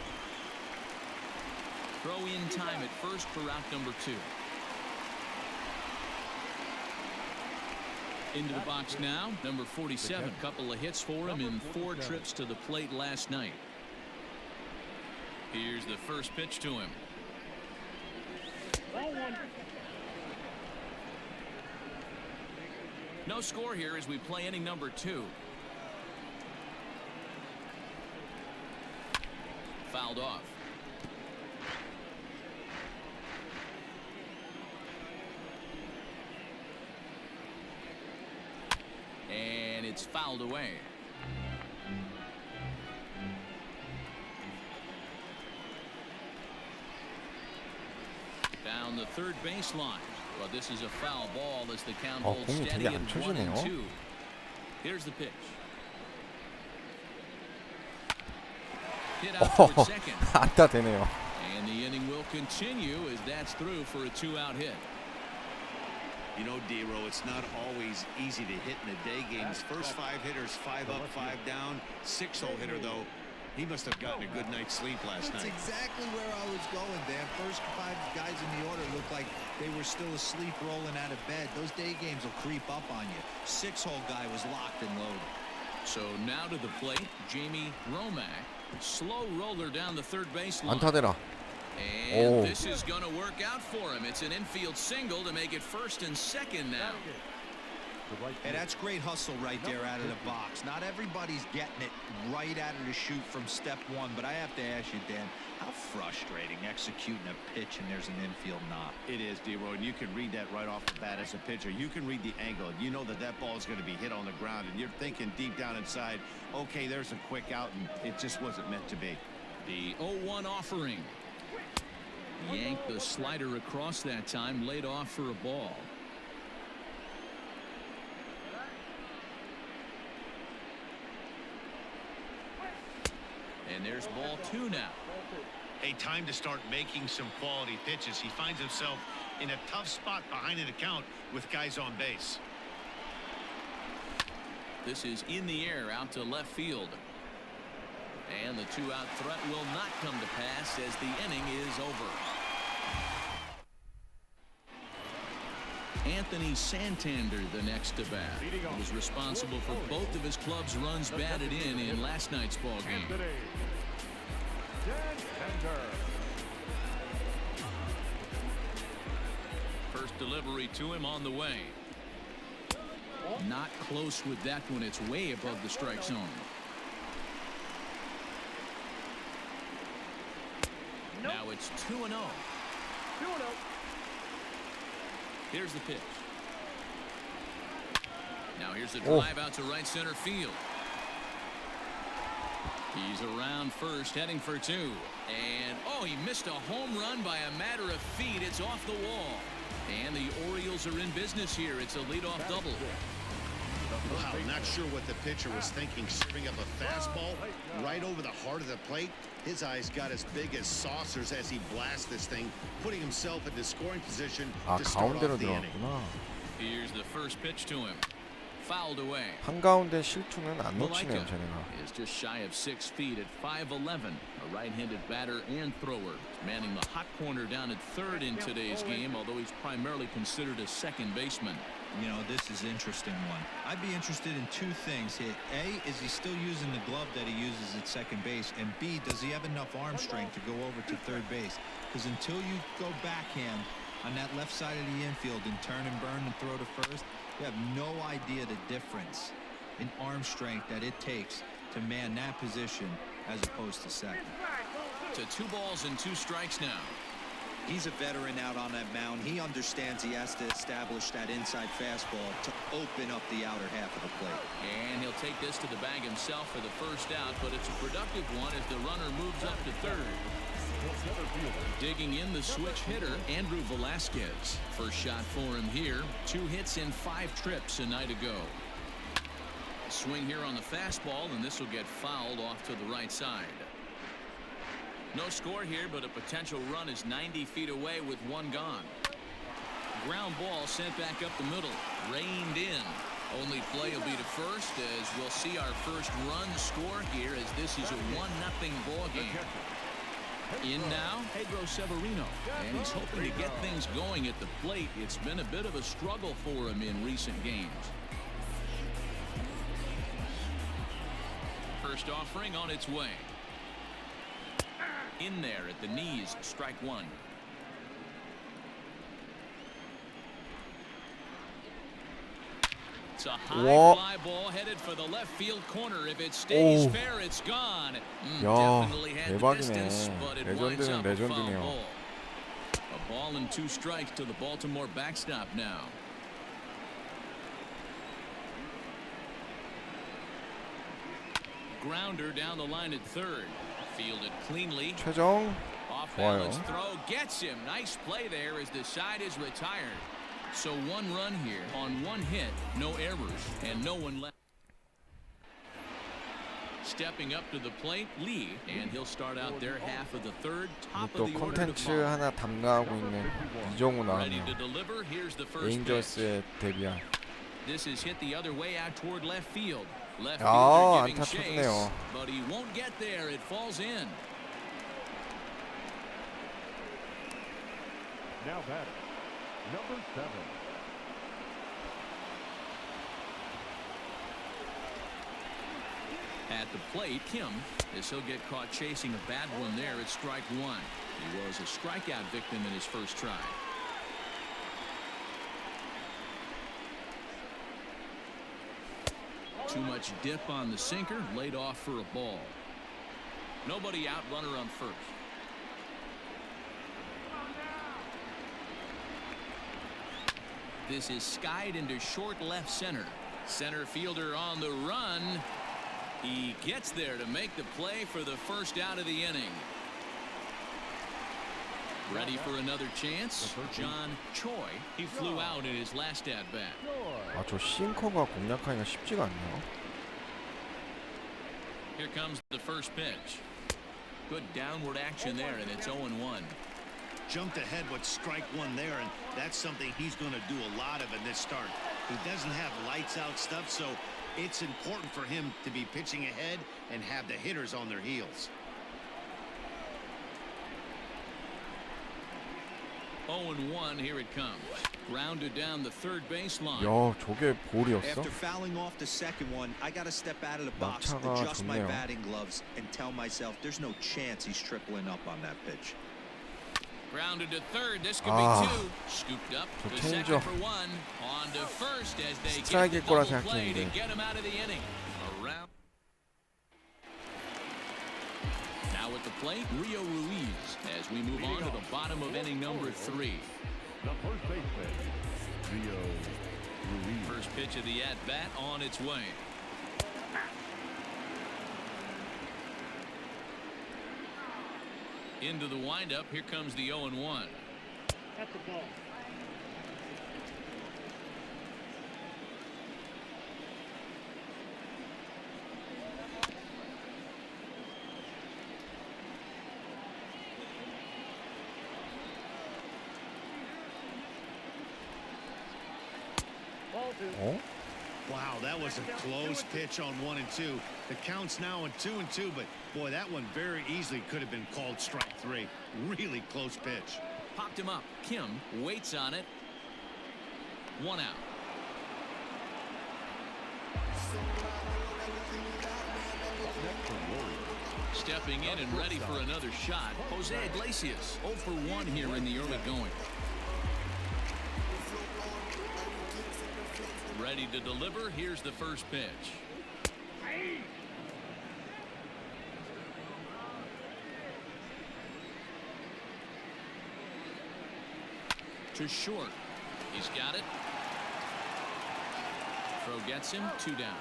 Throw in time at first for out number 2. Into the box now, number 47. Couple of hits for him in 4 trips to the plate last night. Here's the first pitch to him. Ball 1. No score here as we play inning number 2. Fouled off. And it's fouled away. Down the third baseline. Well, this is a foul ball as the count holds 공이 steady 되게 at 안 1-2. 쳐지네요. Here's the pitch. Hit out toward second. 안타 되네요. And the inning will continue as that's through for a 2-out hit. You know, D-Row, it's not always easy to hit in the day games. First 5 hitters, 5 up, 5 down. 6-hole hitter, though, he must have gotten a good night's sleep last That's night. exactly where I was going, Dan. First 5 guys in the order looked like they were still asleep rolling out of bed. Those day games will creep up on you. 6-hole guy was locked and loaded. So now to the plate, Jamie Romack. Slow roller down the third baseline. 안타 대라. And Oh. this is going to work out for him. It's an infield single to make it first and second now. Hey, that's great hustle right there out of the box. Not everybody's getting it right out of the chute from step 1, but I have to ask you, Dan, how frustrating executing a pitch and there's an infield knock. It is, D-Row, and you can read that right off the bat as a pitcher. You can read the angle. You know that that ball is going to be hit on the ground, and you're thinking deep down inside, okay, there's a quick out, and it just wasn't meant to be. The 0-1 offering. Yanked the slider across that time, laid off for a ball. And there's ball 2 now. A time to start making some quality pitches. He finds himself in a tough spot behind an account with guys on base. This is in the air out to left field. And the 2-out threat will not come to pass as the inning is over. Anthony Santander the next to bat. He was responsible for both of his club's runs batted in last night's ball game. First delivery to him on the way. Not close with that one. It's way above the strike zone. Now it's 2-0. 2-0. Here's the pitch. Now here's a Oh. drive out to right center field. He's around first, heading for two. And, oh, he missed a home run by a matter of feet. It's off the wall. And the Orioles are in business here. It's a leadoff double. Wow, not sure what the pitcher was thinking, serving up a fastball right over the heart of the plate. His eyes got as big as saucers as he blasts this thing, putting himself into scoring position 아, to start 가운데로 off the inning. 들어갔구나. Here's the first pitch to him. Fouled away. 한가운데 실투는 안 놓치네요, Malika 쟤네가. is just shy of 6 feet at 5'11", a right-handed batter and thrower. Manning the hot corner down at third in today's game, although he's primarily considered a second baseman. You know, this is an interesting one. I'd be interested in two things here. A, is he still using the glove that he uses at second base? And B, does he have enough arm strength to go over to third base? Because until you go backhand on that left side of the infield and turn and burn and throw to first, you have no idea the difference in arm strength that it takes to man that position as opposed to second. To 2 balls and 2 strikes now. He's a veteran out on that mound. He understands he has to establish that inside fastball to open up the outer half of the plate. And he'll take this to the bag himself for the first out, but it's a productive one as the runner moves up to third. Digging in the switch hitter, Andrew Velasquez. First shot for him here. 2 hits in 5 trips a night ago. Swing here on the fastball, and this will get fouled off to the right side. No score here, but a potential run is 90 feet away with 1 gone. Ground ball sent back up the middle. Reined in. Only play will be to first as we'll see our first run score here as this is a 1-0 ball game. In now, Pedro Severino, and he's hoping to get things going at the plate. It's been a bit of a struggle for him in recent games. First offering on its way. In there at the knees, strike 1. It's a high fly ball headed for the left field corner. If it stays fair, it's gone. Definitely had the distance, but it winds up a foul ball. A ball and 2 strikes to the Baltimore backstop now. Grounder down the line at third. Fielded cleanly. 최정. Off 좋아요. balance throw gets him. Nice play there as the side is retired. So 1 run here on 1 hit, no errors, and no one left. Stepping up to the plate, Lee, and he'll start out their half of the third, top 또 of the order to 콘텐츠 follow. 하나 담당하고 있는 이정우 Ready 나왔네요. to deliver. Here's the first pitch. 레인저스에 데뷔한. This is hit the other way out toward left field. Left 아, fielder giving 안타 chase, 쳤네요. but he won't get there. It falls in. Now batting, number 7. At the plate, Kim, as he'll get caught chasing a bad one there at strike 1. He was a strikeout victim in his first try. Too much dip on the sinker, laid off for a ball. Nobody out, runner on first. This is skied into short left center. Center fielder on the run. He gets there to make the play for the first out of the inning. Ready for another chance? John Choi. He flew out in his last at-bat. 아, 저 싱커가 공략하기가 쉽지가 않네요. Here comes the first pitch. Good downward action there, and it's 0-1. Jumped ahead with strike 1 there, and that's something he's going to do a lot of in this start. He doesn't have lights out stuff, so it's important for him to be pitching ahead and have the hitters on their heels. 0-1, here it comes. Grounded down the third baseline. 야, 저게 볼이었어? After fouling off the second one, I got to step out of the box, 낙차가 adjust my 좋네요. batting gloves, and tell myself there's no chance he's tripling up on that pitch. Grounded to third. This could 아, be 2. Scooped up 저 to 체인지업. second for 1. On to first as they get the 스트라이크일 거라 double play to 생각했는데. get him out of the inning. Around. Now Now at the plate, Rio Ruiz as we move on to the bottom of inning number 3. The first baseman, Rio Ruiz. First pitch of the at-bat on its way. Into the windup, here comes the 0-1. That's a ball. Ball two. 어? Wow, that was a close pitch on 1 and 2. The count's now on 2 and 2, but boy, that one very easily could have been called strike 3. Really close pitch. Popped him up. Kim waits on it. 1 out. Stepping in and ready for another shot, Jose Iglesias 0 for 1 here in the early going. Ready to deliver. Here's the first pitch. To short. He's got it. Throw gets him. 2 down.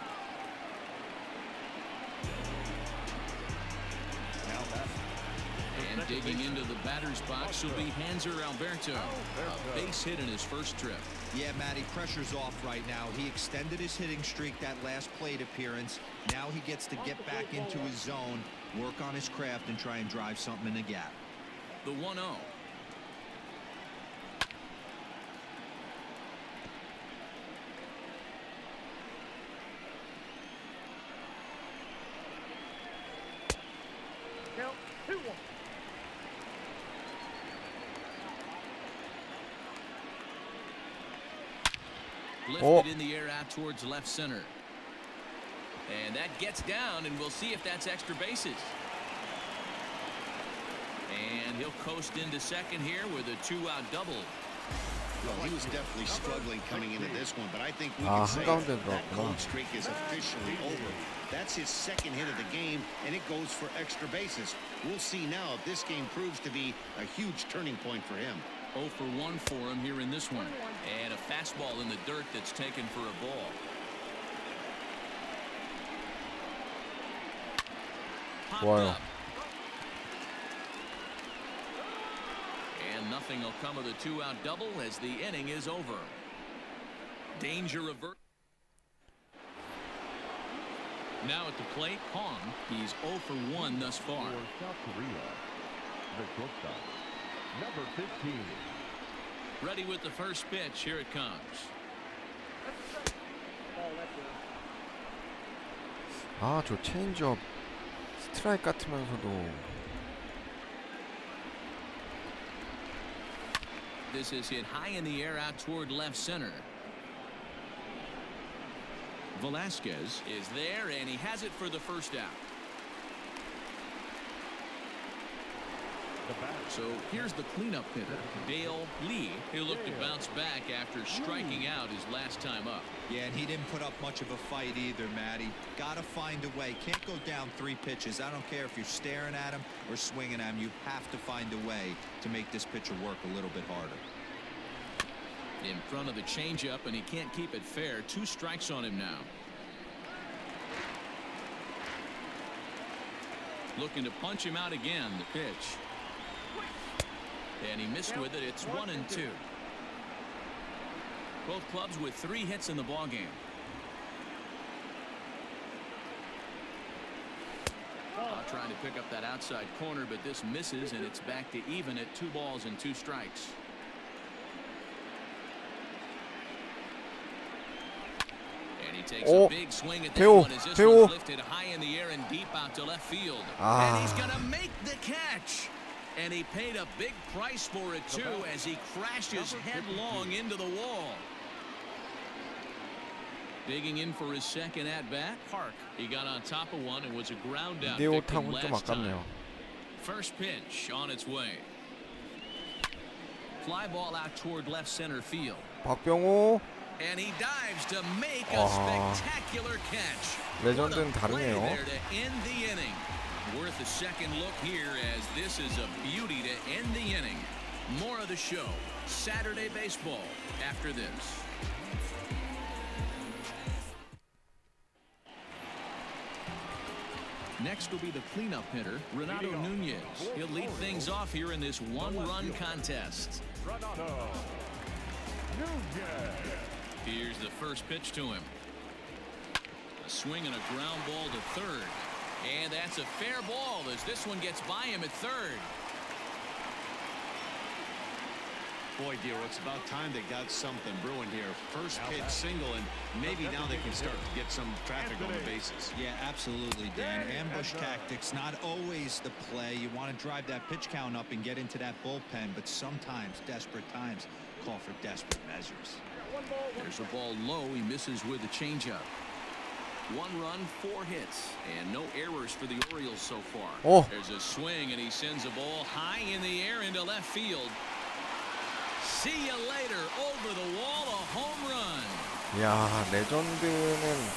And digging into the batter's box will be Hanser Alberto. A base hit in his first trip. Yeah, Matty, pressure's off right now. He extended his hitting streak that last plate appearance. Now he gets to get back into his zone, work on his craft, and try and drive something in the gap. The 1-0. Count 2-1. Lifted in the air out towards left center. And that gets down, and we'll see if that's extra bases. And he'll coast into second here with a 2-out double. Well, he was definitely struggling coming into this one, but I think we 아, can say 한가운데 that 들어갔구나. cold streak is officially over. That's his second hit of the game, and it goes for extra bases. We'll see now if this game proves to be a huge turning point for him. 0 for 1 for him here in this one. And a fastball in the dirt that's taken for a ball. Popped 좋아요. up. And nothing will come of the 2-out double as the inning is over. Danger avert. Now at the plate, Hong. He's 0 for 1 thus far. For South Korea, the shortstop, number 15. Ready with the first pitch. Here it comes. Ball left field. 아, 저 체인지업 스트라이크 같으면서도 This is hit high in the air out toward left center. Velasquez is there, and he has it for the first out. So here's the cleanup hitter, Dale Lee. He'll look to bounce back after striking out his last time up. Yeah, and he didn't put up much of a fight either, Matty. Gotta find a way. Can't go down 3 pitches. I don't care if you're staring at him or swinging at him. You have to find a way to make this pitcher work a little bit harder. In front of the changeup, and he can't keep it fair. 2 strikes on him now. Looking to punch him out again. The pitch. And he missed with it. It's 1-2. Both clubs with 3 hits in the ballgame. Trying to pick up that outside corner, but this misses, and it's back to even at 2 balls and 2 strikes. And he takes a big swing at that one as this one's lifted high in the air and deep out to left field. And he's going to make the catch. And he paid a big price for it, too, as he crashes headlong into the wall. Digging in for his second at-bat, Park. He got on top of one and was a ground out victim last time. First pitch on its way. Fly ball out toward left center field. 박병호. And he dives to make a spectacular catch. 레전드는 다르네요. There to end the inning. Worth a second look here as this is a beauty to end the inning. More of the show, Saturday Baseball, after this. Next will be the cleanup hitter, Renato Nunez. He'll lead things off here in this one-run contest. Renato Nunez. Here's the first pitch to him. A swing and a ground ball to third. And that's a fair ball as this one gets by him at third. Boy, Dero, it's about time they got something brewing here. First pitch single, and maybe now they can start to get some traffic on the bases. Yeah, absolutely, Dan. Ambush tactics, not always the play. You want to drive that pitch count up and get into that bullpen, but sometimes desperate times call for desperate measures. There's a ball low. He misses with a changeup. 1 run, 4 hits, and no errors for the Orioles so far. Oh. There's a swing, and he sends a ball high in the air into left field. See you later. Over the wall, a home run. 야, 레전드는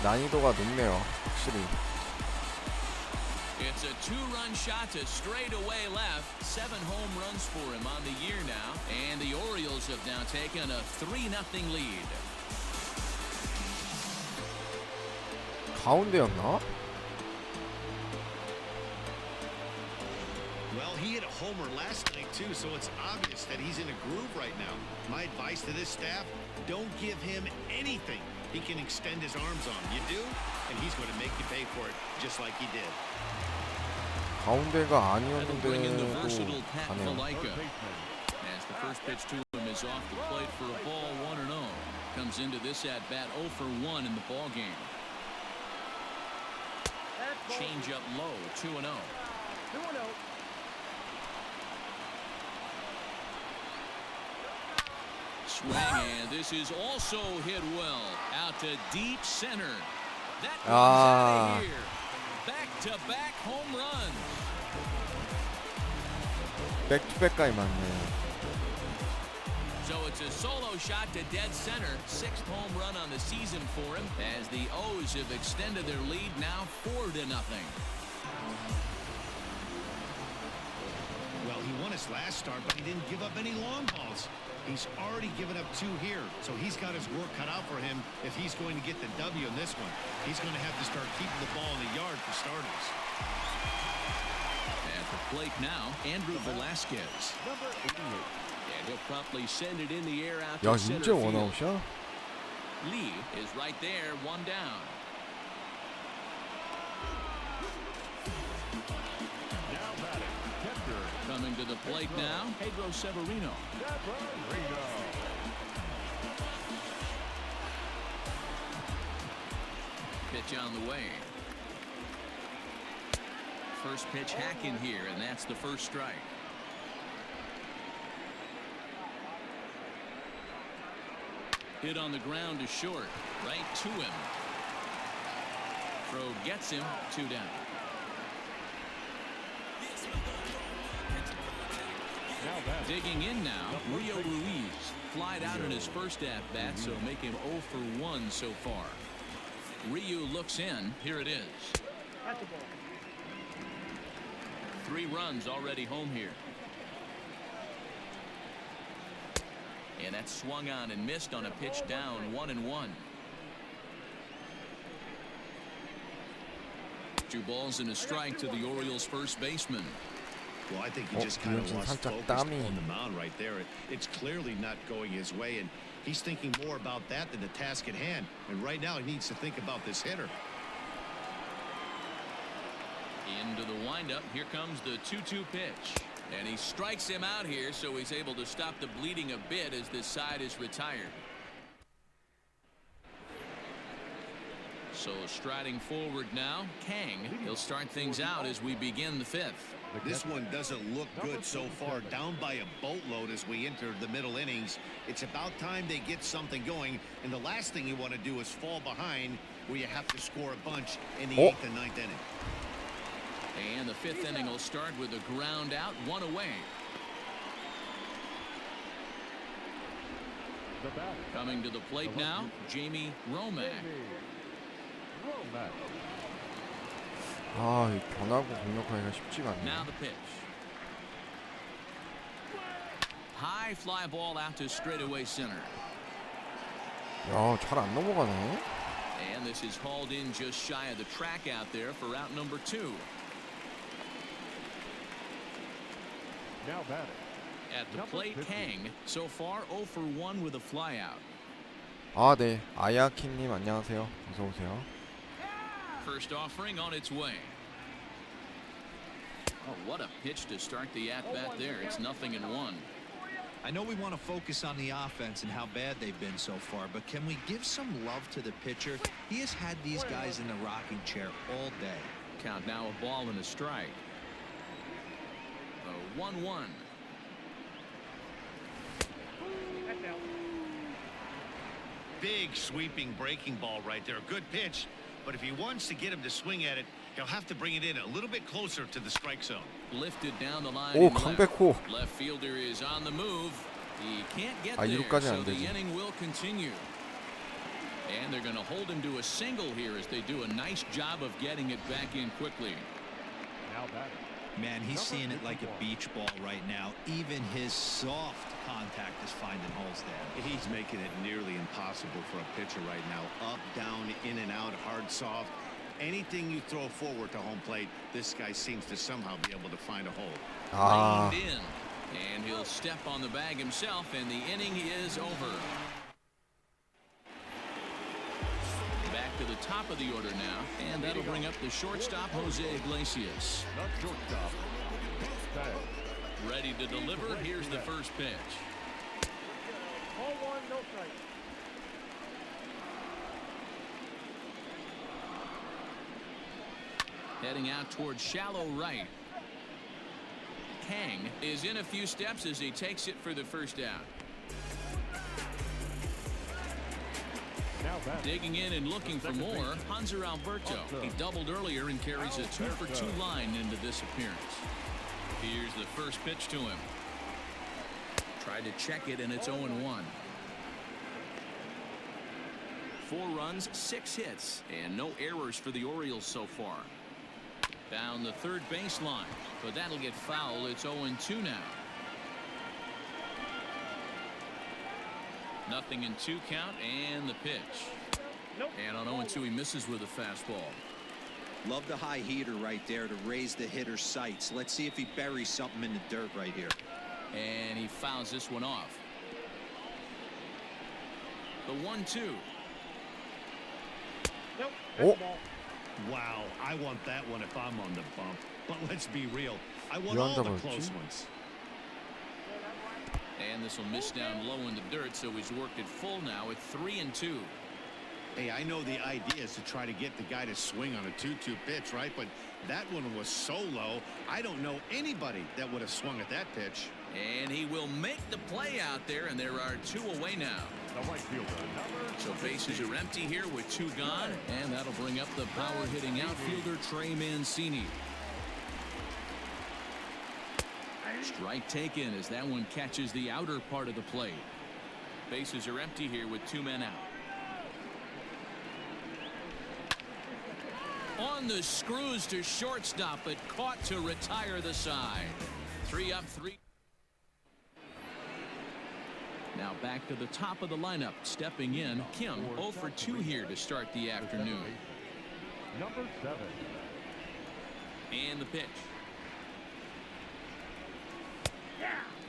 난이도가 높네요. 확실히. It's a 2-run shot to straightaway left. 7 home runs for him on the year now, and the Orioles have now taken a 3-0 lead. 가운데였나? Well, he hit a homer last night, too, so it's obvious that he's in a groove right now. My advice to this staff, don't give him anything he can extend his arms on. You do, and he's going to make you pay for it, just like he did. 가운데가 That'll bring in the 아니었는데도 versatile Pat 가네요. Valaika. As the first pitch to him is off the plate for a ball 1-0. Comes into this at-bat 0 for 1 in the ball game. Change up low, 2-0. 2-0. Swing, and this is also hit well. Out to deep center. That one's out of here. Back-to-back home runs. 백투백까지 맞네. So it's a solo shot to dead center. 6th home run on the season for him as the O's have extended their lead now 4-0. Well, he won his last start, but he didn't give up any long balls. He's already given up 2 here, so he's got his work cut out for him if he's going to get the W in this one. He's going to have to start keeping the ball in the yard for starters. At the plate now, Andrew Velasquez. Number 88. And he'll promptly send it in the air out 야, to center 진짜 field. 원아웃이야? Lee is right there, 1 down. Now batting, catcher Coming to the plate now, Pedro Severino. Severino. Pitch on the way. First pitch hack in here, and that's the first strike. Hit on the ground to short, right to him. Throw gets him, 2 down. Now batting, Digging in now, Rio Ruiz. Flied out in his first at-bat, so make him 0 for 1 so far. Ryu looks in. Here it is. That's a ball. 3 runs already home here. And that's swung on and missed on a pitch down, 1-1. 2 balls and a strike to the Orioles' first baseman. Well, I think he just kind of 이건 좀 lost 살짝 focus 땀이. on the mound right there. It's clearly not going his way, and he's thinking more about that than the task at hand. And right now, he needs to think about this hitter. Into the windup. Here comes the 2-2 pitch. And he strikes him out here, so he's able to stop the bleeding a bit as this side is retired. So striding forward now, Kang. He'll start things out as we begin the 5th. This one doesn't look good so far. Down by a boatload as we enter the middle innings. It's about time they get something going, and the last thing you want to do is fall behind where you have to score a bunch in the 8th and 9th inning. And the 5th inning will start with a ground out, 1 away. the batter. Coming to the plate now, Jamie Romack. Romack. 아, 이 변하고 공격하기가 쉽지가 않네. Now the pitch. High fly ball out to straightaway center. 야, 잘 안 넘어가네. And this is hauled in just shy of the track out there for out number 2. Now batting. At the plate, Kang, so far 0 for 1 with a flyout. 아, 네. 아야킹님 안녕하세요. 어서 오세요. First offering on its way. Oh, what a pitch to start the at-bat there. It's 0-1. I know we want to focus on the offense and how bad they've been so far, but can we give some love to the pitcher? He has had these guys in the rocking chair all day. Count now a ball and a strike. A 1-1. That's out. Big sweeping breaking ball right there. Good pitch. But if he wants to get him to swing at it, he'll have to bring it in a little bit closer to the strike zone. Lifted down the line. 오, in left. 강백호. Left fielder is on the move. He can't get 아, there, 이루까지는 so 안 the 되지. inning will continue. And they're going to hold him to a single here as they do a nice job of getting it back in quickly. Now batting. Man, he's seeing it like a beach ball right now. Even his soft contact is finding holes there. He's making it nearly impossible for a pitcher right now. Up, down, in and out, hard, soft. Anything you throw forward to home plate, this guy seems to somehow be able to find a hole. 아, Reined in. And he'll step on the bag himself, and the inning is over. Back to the top of the order now, and that'll bring up the shortstop, Jose Iglesias. Not shortstop. Bag. Ready to deliver. Here's the first pitch. Ball 1, no strike. Heading out towards shallow right. Kang is in a few steps as he takes it for the first out. Now batting. Digging in and looking for more, Hanser Alberto. He doubled earlier and carries a 2-for-2 line into this appearance. Here's the first pitch to him. Tried to check it, and it's 0-1. 4 runs, 6 hits, and no errors for the Orioles so far. Down the third baseline, but that'll get foul. It's 0-2 now. 0-2 count, and the pitch. Nope. And on 0-2, he misses with a fastball. Love the high heater right there to raise the hitter's sights. Let's see if he buries something in the dirt right here. And he fouls this one off. The 1-2. Nope. Oh. That's a ball. Wow, I want that one if I'm on the bump. But let's be real. I want You all want the the close one, ones. And this will miss down low in the dirt, so he's worked it full now at 3-2. Hey, I know the idea is to try to get the guy to swing on a 2-2 pitch, right? But that one was so low, I don't know anybody that would have swung at that pitch. And he will make the play out there, and there are 2 away now. The right fielder. Number So bases are empty here with 2 gone, and that'll bring up the power-hitting outfielder Trey Mancini. Strike taken as that one catches the outer part of the plate. Bases are empty here with 2 men out. On the screws to shortstop, but caught to retire the side. 3 up, 3. Now back to the top of the lineup. Stepping in, Kim 0 for 2 here to start the afternoon. Number 7. And the pitch.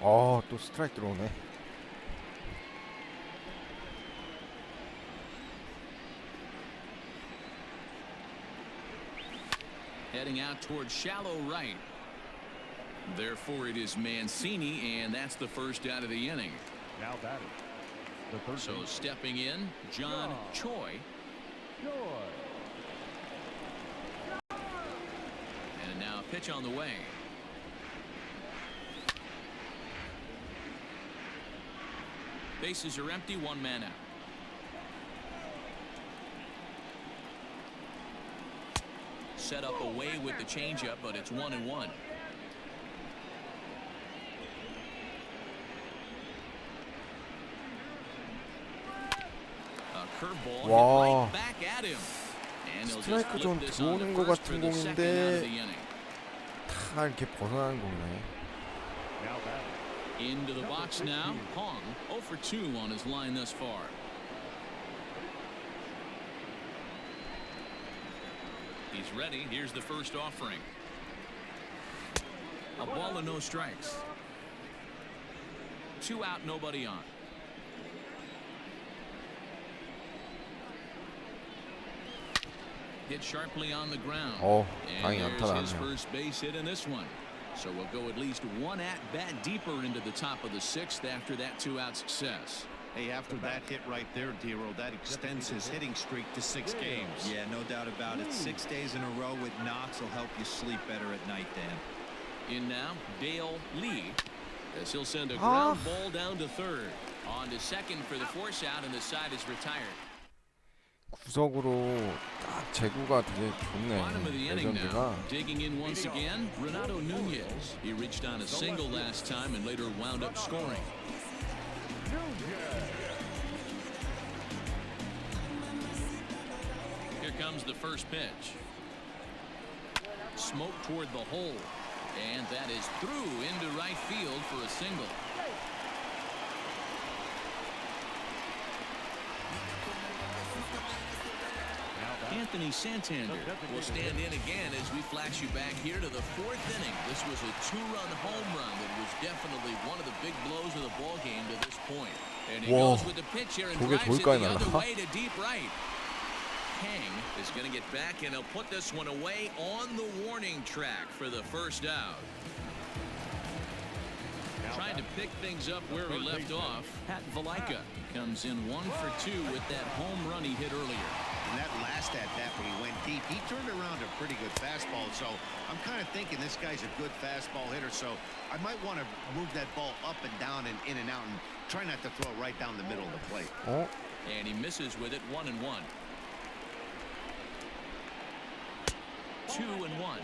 또 스트라이크 들어오네. Heading out towards shallow right. Therefore, it is Mancini, and that's the first out of the inning. Now batting. The third So baseman. stepping in, John Choi. Joy. And now a pitch on the way. Bases are empty, 1 man out. Set up away with the changeup, but it's 1-1. A curveball hit Wow. right back at him. And he'll just 스트라이크 flip 존 this on 들어오는 to 것 first for 같은 the second out of the 공인데 inning. 다 이렇게 벗어나는 공이네. Now batting. Into the box now. Hong 0 for 2 on his line thus far. He's ready. Here's the first offering. A ball and no strikes. 2 out, nobody on. Hit sharply on the ground. 다행히 And 안타 there's his 나왔네요. first base hit in this one. So we'll go at least one at bat deeper into the top of the 6th after that 2-out success. Hey, after that hit right there, Dero, that extends his hitting streak to 6 games. Yeah, no doubt about it. 6 days in a row with knocks will help you sleep better at night, Dan. In now, Dale Lee, as he'll send a ground ball down to third. On to second for the force out, and the side is retired. 구석으로 딱 제구가 되게 Bottom of the 좋네. inning now. 레전드가. Digging in once again, Renato Nunez. He reached on a single last time and later wound up scoring. Here comes the first pitch. Smoke toward the hole. And that is through into right field for a single. Anthony Santander will stand in again as we flash you back here to the 4th inning. This was a 2-run home run that was definitely one of the big blows of the ball game to this point. And he goes with the pitch here and 저게 drives it 저기까지 the other 날아가? way to deep right. Hang is going to get back and he'll put this one away on the warning track for the first out. Trying to pick things up where we left off. Pat Valaika comes in 1 for 2 with that home run he hit earlier. And that last at bat when he went deep, he turned around a pretty good fastball. So I'm kind of thinking this guy's a good fastball hitter. So I might want to move that ball up and down and in and out and try not to throw it right down the middle of the plate. And he misses with it. 1-1. 2-1.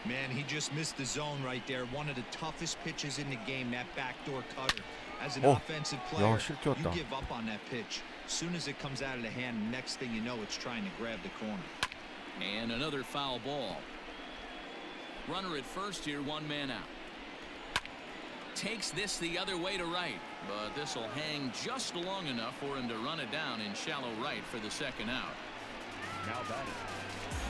Man, he just missed the zone right there. One of the toughest pitches in the game, that backdoor cutter. As an offensive player, you give up on that pitch. As soon as it comes out of the hand, next thing you know, it's trying to grab the corner. And another foul ball. Runner at first here, 1 man out. Takes this the other way to right, but this will hang just long enough for him to run it down in shallow right for the second out. Now batting.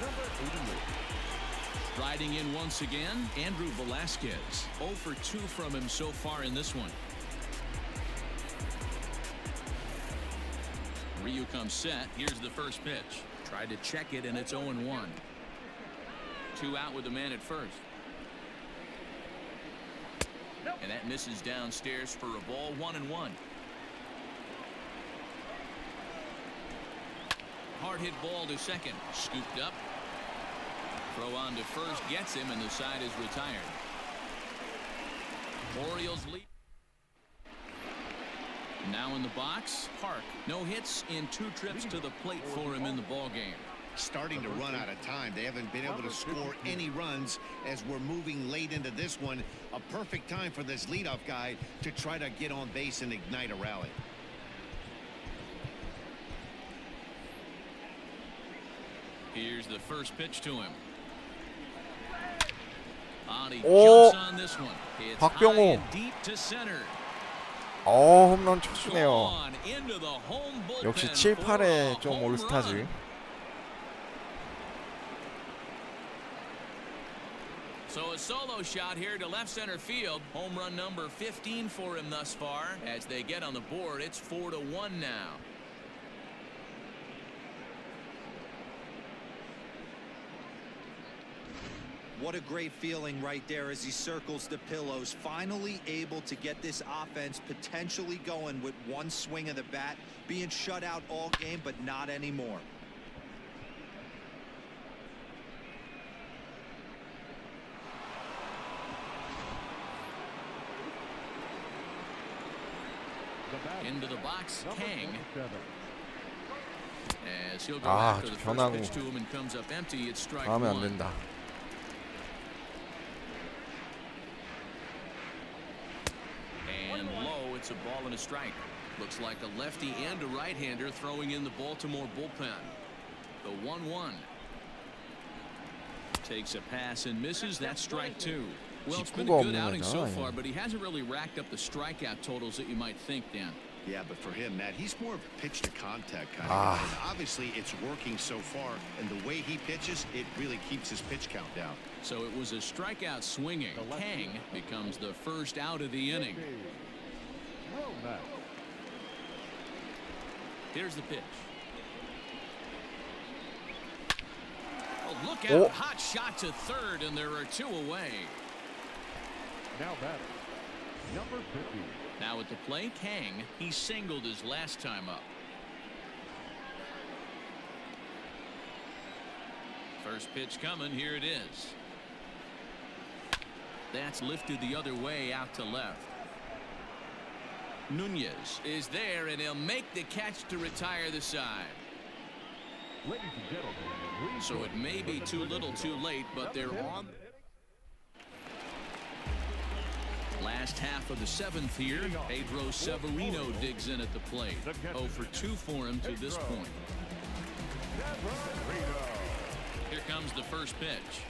Number 88. Riding in once again, Andrew Velasquez. 0 for 2 from him so far in this one. Ryu comes set. Here's the first pitch. Tried to check it, and it's 0-1. 2 out with the man at first. And that misses downstairs for a ball. 1-1. Hard hit ball to second. Scooped up. Throw on to first gets him, and the side is retired. Orioles lead. Now in the box, Park. No hits in 2 trips to the plate for him in the ball game. Starting to run out of time. They haven't been able to score any runs as we're moving late into this one. A perfect time for this leadoff guy to try to get on base and ignite a rally. Here's the first pitch to him. He jumps on this one. It's high and deep to center. 홈런 쳐주네요. Gone into the home bullpen 역시 7, for 8에 a 좀 home 올스타즈. run. So a solo shot here to left center field. Home run number 15 for him thus far. As they get on the board, it's 4-1 now. What a great feeling right there as he circles the pillows. Finally able to get this offense potentially going with one swing of the bat. Being shut out all game, but not anymore. Into the box, Kang. 7. As he'll go after the first 변하고 pitch to him and comes up empty. It's strike 다음에 안 1. 된다. And low, it's a ball and a strike. Looks like a lefty and a right-hander throwing in the Baltimore bullpen. The 1-1. Takes a pass and misses. That's strike two. Well, it's been a good outing so far, but he hasn't really racked up the strikeout totals that you might think, Dan. Yeah, but for him, Matt, he's more of a pitch to contact kind of guy. And obviously, it's working so far, and the way he pitches, it really keeps his pitch count down. So it was a strikeout swinging. Kang becomes the first out of the inning. Well met. Here's the pitch. Oh, look out. Hot shot to third, and there are two away. Now batting, number 50. Now at the plate, Kang. He singled his last time up. First pitch coming. Here it is. That's lifted the other way out to left. Nunez is there, and he'll make the catch to retire the side. Ladies and gentlemen, please So it may be too little too late, but they're on. Last half of the seventh here, Pedro Severino digs in at the plate. 0 for 2 for him to this point. Here comes the first pitch.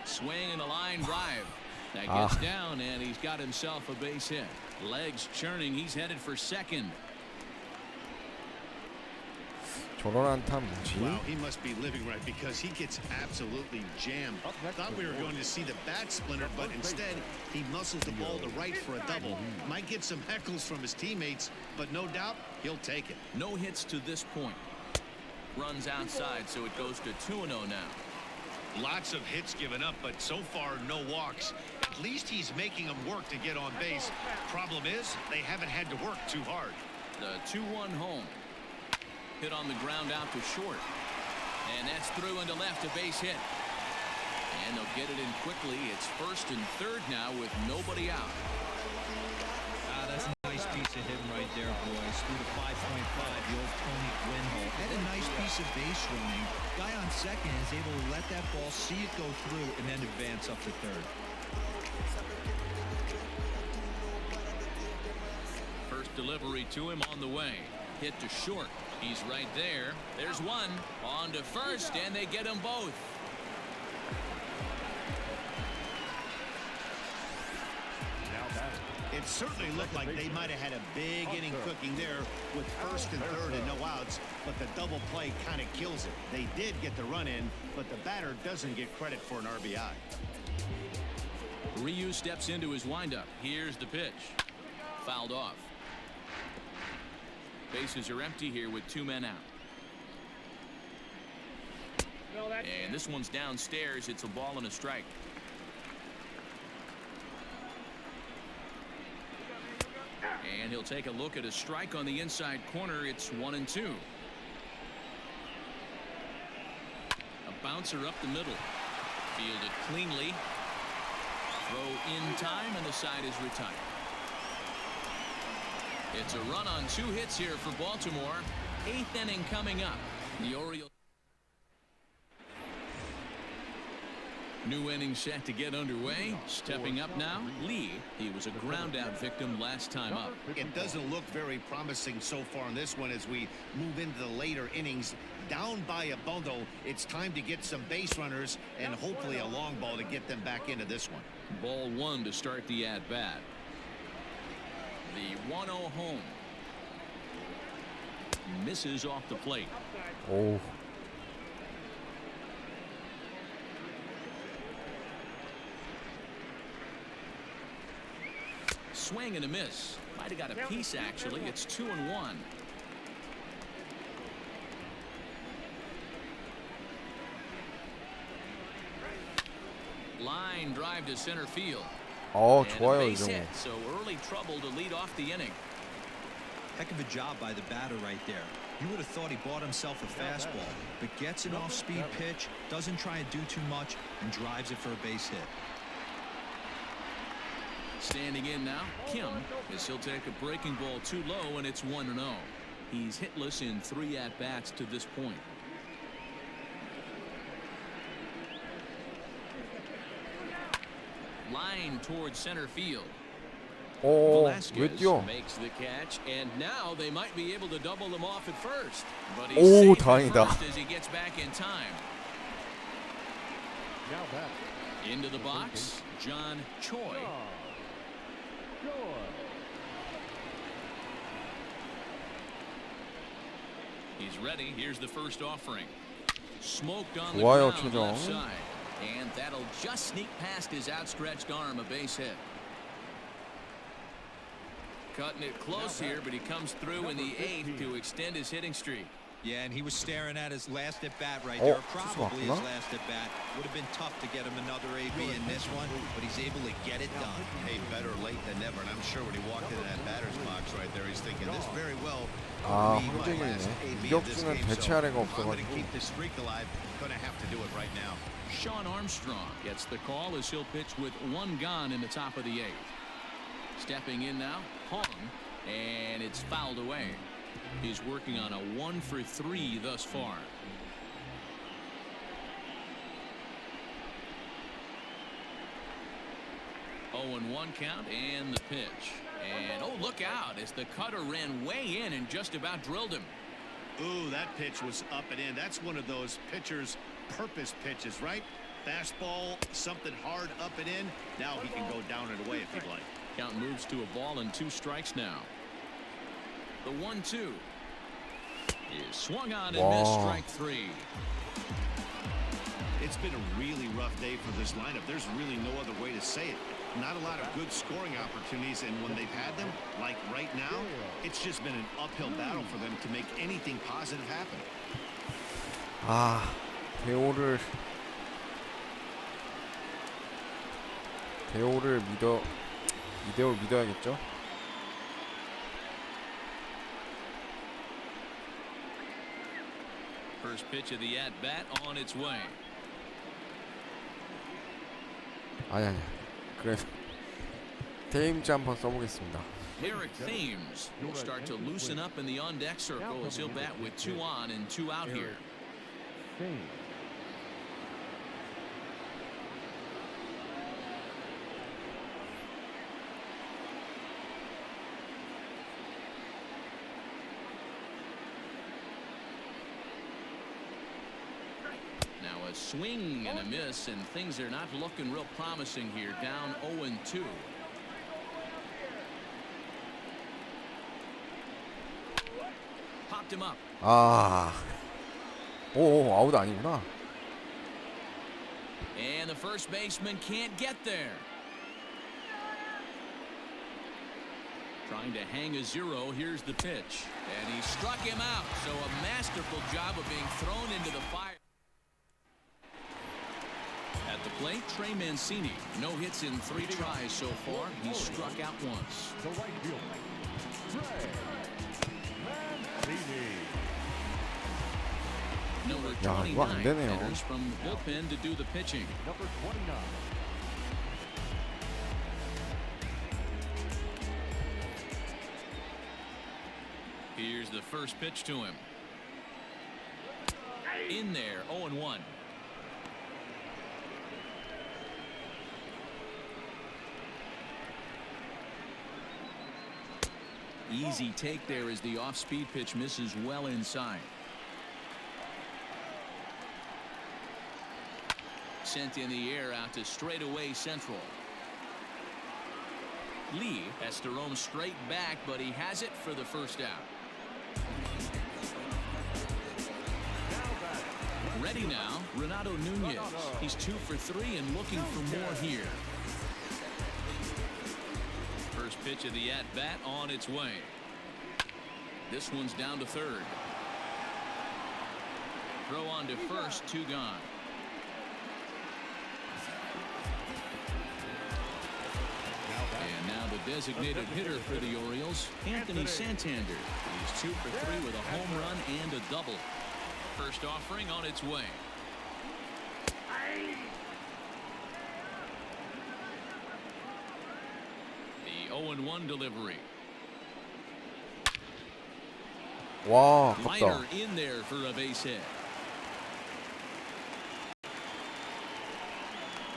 Swing and a line drive. That gets down, and he's got himself a base hit. Legs churning. He's headed for second. 저런 안타 뭐지? Wow, he must be living right because he gets absolutely jammed. Thought we were going to see the bat splinter, but instead he muscles the ball to right for a double. Might get some heckles from his teammates, but no doubt he'll take it. No hits to this point. Runs outside, so it goes to 2-0 now. Lots of hits given up, but so far no walks. At least he's making them work to get on base. Problem is, they haven't had to work too hard. The 2-1 home. Hit on the ground out to short. And that's through into left, a base hit. And they'll get it in quickly. It's first and third now with nobody out. That's a nice piece of hitting right there, boys. Through the 5.5, the old Tony Gwynn hole. And a nice piece of base running. Guy on second is able to let that ball, see it go through, and then advance up to third. First delivery to him on the way. Hit to short. He's right there. There's one. On to first, and they get them both. It certainly looked like they might have had a big inning cooking there with first and third and no outs, but the double play kind of kills it. They did get the run in, but the batter doesn't get credit for an RBI. Ryu steps into his windup. Here's the pitch. Fouled off. Bases are empty here with 2 men out. And this one's downstairs. It's a ball and a strike. And he'll take a look at a strike on the inside corner. It's 1-2. A bouncer up the middle. Fielded cleanly. Throw in time, and the side is retired. It's a run on 2 hits here for Baltimore. 8th inning coming up. The Orioles. New inning set to get underway. Stepping up now, Lee. He was a ground out victim last time up. It doesn't look very promising so far in this one as we move into the later innings. Down by a bundle, it's time to get some base runners and hopefully a long ball to get them back into this one. Ball 1 to start the at bat. The 1-0 home. Misses off the plate. 오. Swing and a miss. Might have got a piece, actually. It's 2-1. Line drive to center field. And 좋아요, a 이 base 정도. hit, so early trouble to lead off the inning. Heck of a job by the batter right there. You would have thought he bought himself a fastball, but gets an off-speed pitch, doesn't try and do too much, and drives it for a base hit. Standing in now, Kim, as he'll take a breaking ball too low, and it's 1-0. He's hitless in 3 at-bats to this point. Line towards center field. 오, 왜 Velasquez 뛰어? makes the catch, and now they might be able to double them off at first. But he's 오, safe at 다행이다. first as he gets back in time. Now back. Into the box, John Choi. He's ready. Here's the first offering. Smoked on the 좋아요, ground 최정. left side. And that'll just sneak past his outstretched arm, a base hit. Cutting it close here, but he comes through in the eighth to extend his hitting streak. Yeah, and he was staring at his last at bat right Oh, there. this Probably one, his huh? last at bat. Would have been tough to get him another AB in this one, but he's able to get it done. Hey, better late than never. And I'm sure when he walked into that batter's box right there, he's thinking this very well. 아, could be my last 황재균이네. AB of this 유격수는 game, 대체할 애가 so I'm going to 없어가지고. keep this streak alive. Going to have to do it right now. Sean Armstrong gets the call as he'll pitch with one gone in the top of the eighth. Stepping in now, Hong, and it's fouled away. He's working on a 1-for-3 thus far. Oh, and 1 count and the pitch. And oh, look out as the cutter ran way in and just about drilled him. Ooh, that pitch was up and in. That's one of those pitchers' purpose pitches, right? Fastball, something hard up and in. Now he can go down and away if he'd like. Count moves to a ball and 2 strikes now. The 1-2 is swung on and missed, Wow. strike 3. It's been a really rough day for this lineup. There's really no other way to say it. Not a lot of good scoring opportunities, and when they've had them, like right now, it's just been an uphill battle for them to make anything positive happen. 아, 대호를 이대호를 믿어야겠죠? First pitch of the at-bat on its way. 아니. 그래서 테임즈 한번 써보겠습니다. Eric Thames will start to loosen up in the on-deck circle as he'll bat with 2 on and 2 out here. Now a swing and a miss, and things are not looking real promising here. Down 0-2. Popped him up. 아, 오, 아웃 아니구나. And the first baseman can't get there. Trying to hang a 0. Here's the pitch. And he struck him out. So a masterful job of being thrown into the fire. At the plate, Trey Mancini. No hits in 3 tries so far. He's struck out once. The right fielder, Trey Mancini. Number 야, 이거 안 29 되네요. enters from the bullpen to do the pitching. Number 29. Here's the first pitch to him. In there, 0-1. Easy take there as the off-speed pitch misses well inside. Sent in the air out to straightaway central. Lee has to roam straight back, but he has it for the first out. Ready now, Renato Nunez. He's 2 for 3 and looking for more here. First pitch of the at-bat on its way. This one's down to third. Throw on to first, 2 gone. And now the designated hitter for the Orioles, Anthony Santander. He's 2 for 3 with a home run and a double. First offering on its way. The 0-1 delivery. 와, Liner 아깝다. in there for a base hit.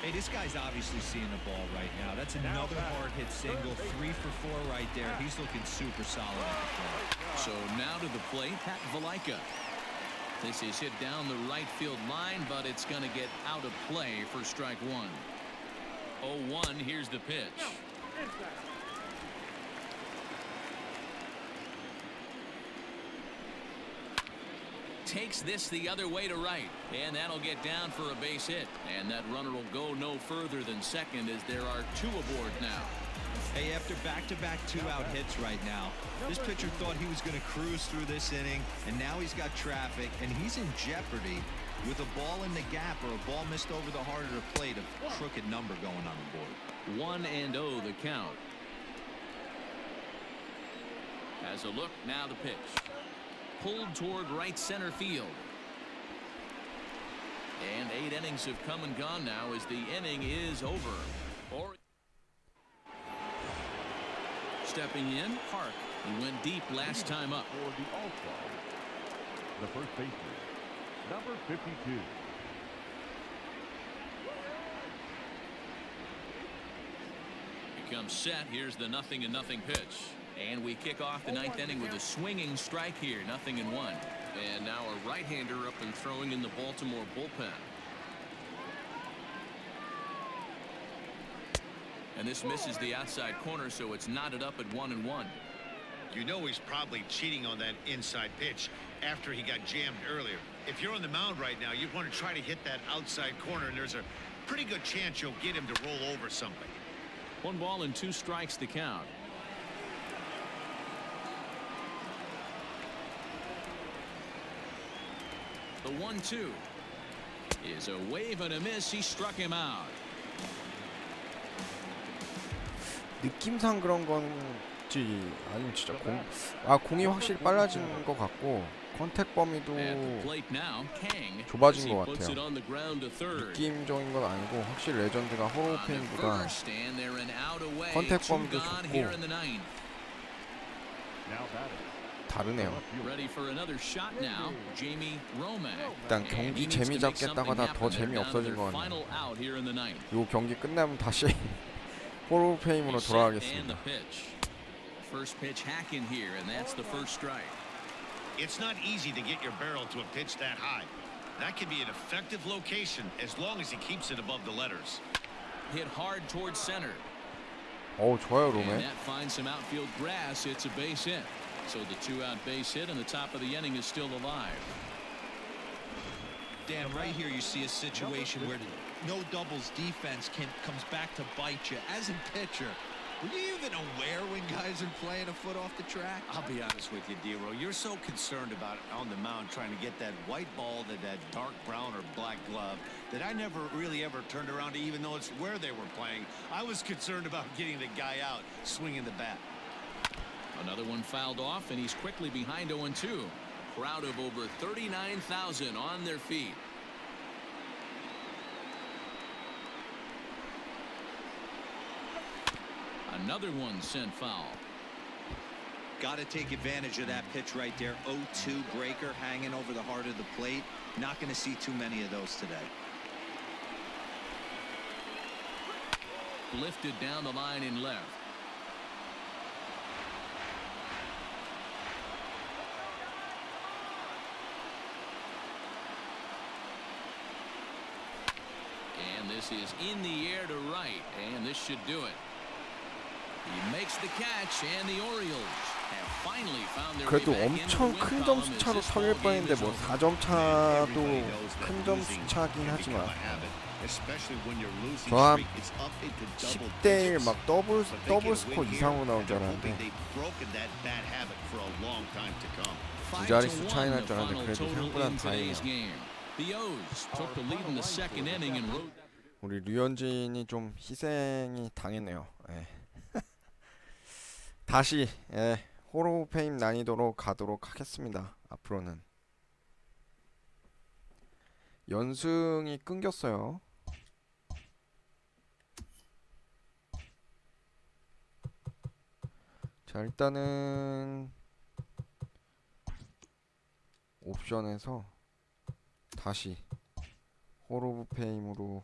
And the 0-1 delivery. Hey, this guy's obviously seeing the ball right now. That's another hard hit single, 3 for 4 right there. He's looking super solid at the plate. So now to the plate, Pat Valaika. This is hit down the right field line, but it's going to get out of play for strike one. 0-1, here's the pitch. Takes this the other way to right, and that'll get down for a base hit. And that runner will go no further than second as there are 2 aboard now. Hey, after back-to-back 2-out hits right now, this pitcher thought he was going to cruise through this inning, and now he's got traffic, and he's in jeopardy with a ball in the gap or a ball missed over the heart of the plate, a crooked number going on the board. 1-0 the count. As a look, now the pitch. Pulled toward right center field. And 8 innings have come and gone now as the inning is over. Stepping in, Park. He went deep last time up. For the All-Star, the first baseman, number 52. Becomes set. Here's the 0-0 pitch. And we kick off the 9th inning with a swinging strike here, 0-1. And now a right-hander up and throwing in the Baltimore bullpen. And this misses the outside corner, so it's knotted up at 1-1. You know he's probably cheating on that inside pitch after he got jammed earlier. If you're on the mound right now, you'd want to try to hit that outside corner, and there's a pretty good chance you'll get him to roll over something. 1 ball and 2 strikes to count. The 1-2 is a wave and a miss. He struck him out. 느낌상 그런 건지 아니면 진짜 공이 확실히 빨라진 것 같고 컨택 범위도 좁아진 것 같아요. 느낌적인 건 아니고 확실히 레전드가 호로페인보다 컨택 범위도 좋고 다르네요. 일단 경기 재미 잡겠다가 다 더 재미 없어진 것 같네요. 요 경기 끝나면 다시 호로페임으로 돌아가겠습니다. First pitch hack in here, and that's the first strike. It's not easy to get your barrel to a pitch that high. That can be an effective location as long as he keeps it above the letters. Hit hard towards center. 좋아요, 로메. And that finds some outfield grass. It's a base hit. So the 2-out base hit, and the top of the inning is still alive. Dan, right here you see a situation where no doubles defense comes back to bite you. As a pitcher, were you even aware when guys are playing a foot off the track? I'll be honest with you, Dero. You're so concerned about on the mound trying to get that white ball to that dark brown or black glove that I never really ever turned around to even know it's where they were playing. I was concerned about getting the guy out swinging the bat. Another one fouled off, and he's quickly behind 0-2. Crowd of over 39,000 on their feet. Another one sent foul. Got to take advantage of that pitch right there. 0-2 breaker hanging over the heart of the plate. Not going to see too many of those today. Lifted down the line in left. And this is in the air to right, and this should do it. He makes the catch, and the Orioles have finally found their way 그래도 back into 엄청 win 큰 column 점수 as 차로 this 털릴 ball game 뻔했는데 is 뭐 over. 4점 차도 큰 점수 차긴 하지만 저 한 10대1 막 더블 스코어 이상으로 나올 줄 알았는데 두 자릿수 차이 날 줄 알았는데 그래도 생각보다 다행이에요. The O's took the lead in the second inning and rode. 우리 류현진이 좀 희생이 당했네요. 예. 다시 호로페임 난이도로 가도록 하겠습니다. 앞으로는 연승이 끊겼어요. 자, 일단은 옵션에서 다시 호로페임으로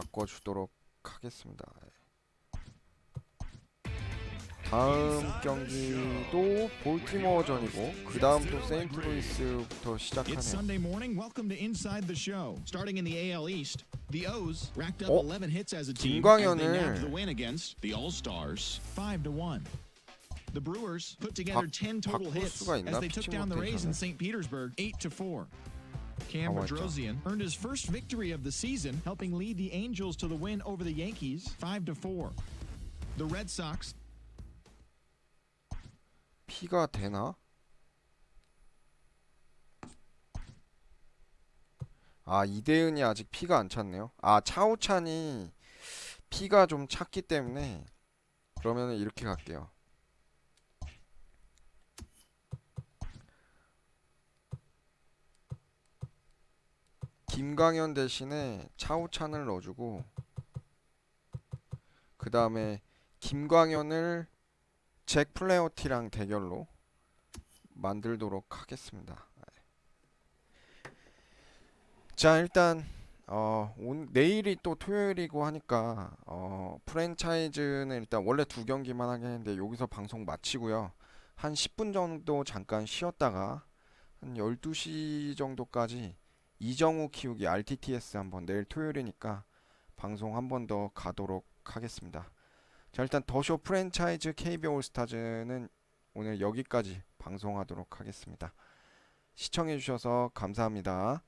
바꿔주도록 하겠습니다. 다음 경기도 볼티모어전이고 그 다음 또 세인트루이스부터 It's 시작하네요. Sunday morning. Welcome to Inside the Show. Starting in the AL East, the O's racked up 어? 11 hits as a team as they nabbed the win against the All-Stars 5-1. The Brewers put together 10 total 바꿀 hits 수가 있나? as they took 피칭 down the Rays in 로테이션을? St. Petersburg 8-4. Cam 맞죠. Bedrosian earned his first victory of the season, helping lead the Angels to the win over the Yankees 5-4. The Red Sox 피가 되나? 아, 이대은이 아직 피가 안 찼네요. 아, 차우찬이 피가 좀 찼기 때문에 그러면은 이렇게 갈게요. 김광현 대신에 차우찬을 넣어주고 그 다음에 김광현을 잭 플레어티랑 대결로 만들도록 하겠습니다. 자, 일단 내일이 또 토요일이고 하니까 프랜차이즈는 일단 원래 2경기만 하겠는데 여기서 방송 마치고요. 한 10분 정도 잠깐 쉬었다가 한 12시 정도까지 이정우 키우기 RTTS 한번 내일 토요일이니까 방송 한 번 더 가도록 하겠습니다. 자, 일단 더쇼 프랜차이즈 Kbo 올스타즈는 오늘 여기까지 방송하도록 하겠습니다. 시청해주셔서 감사합니다.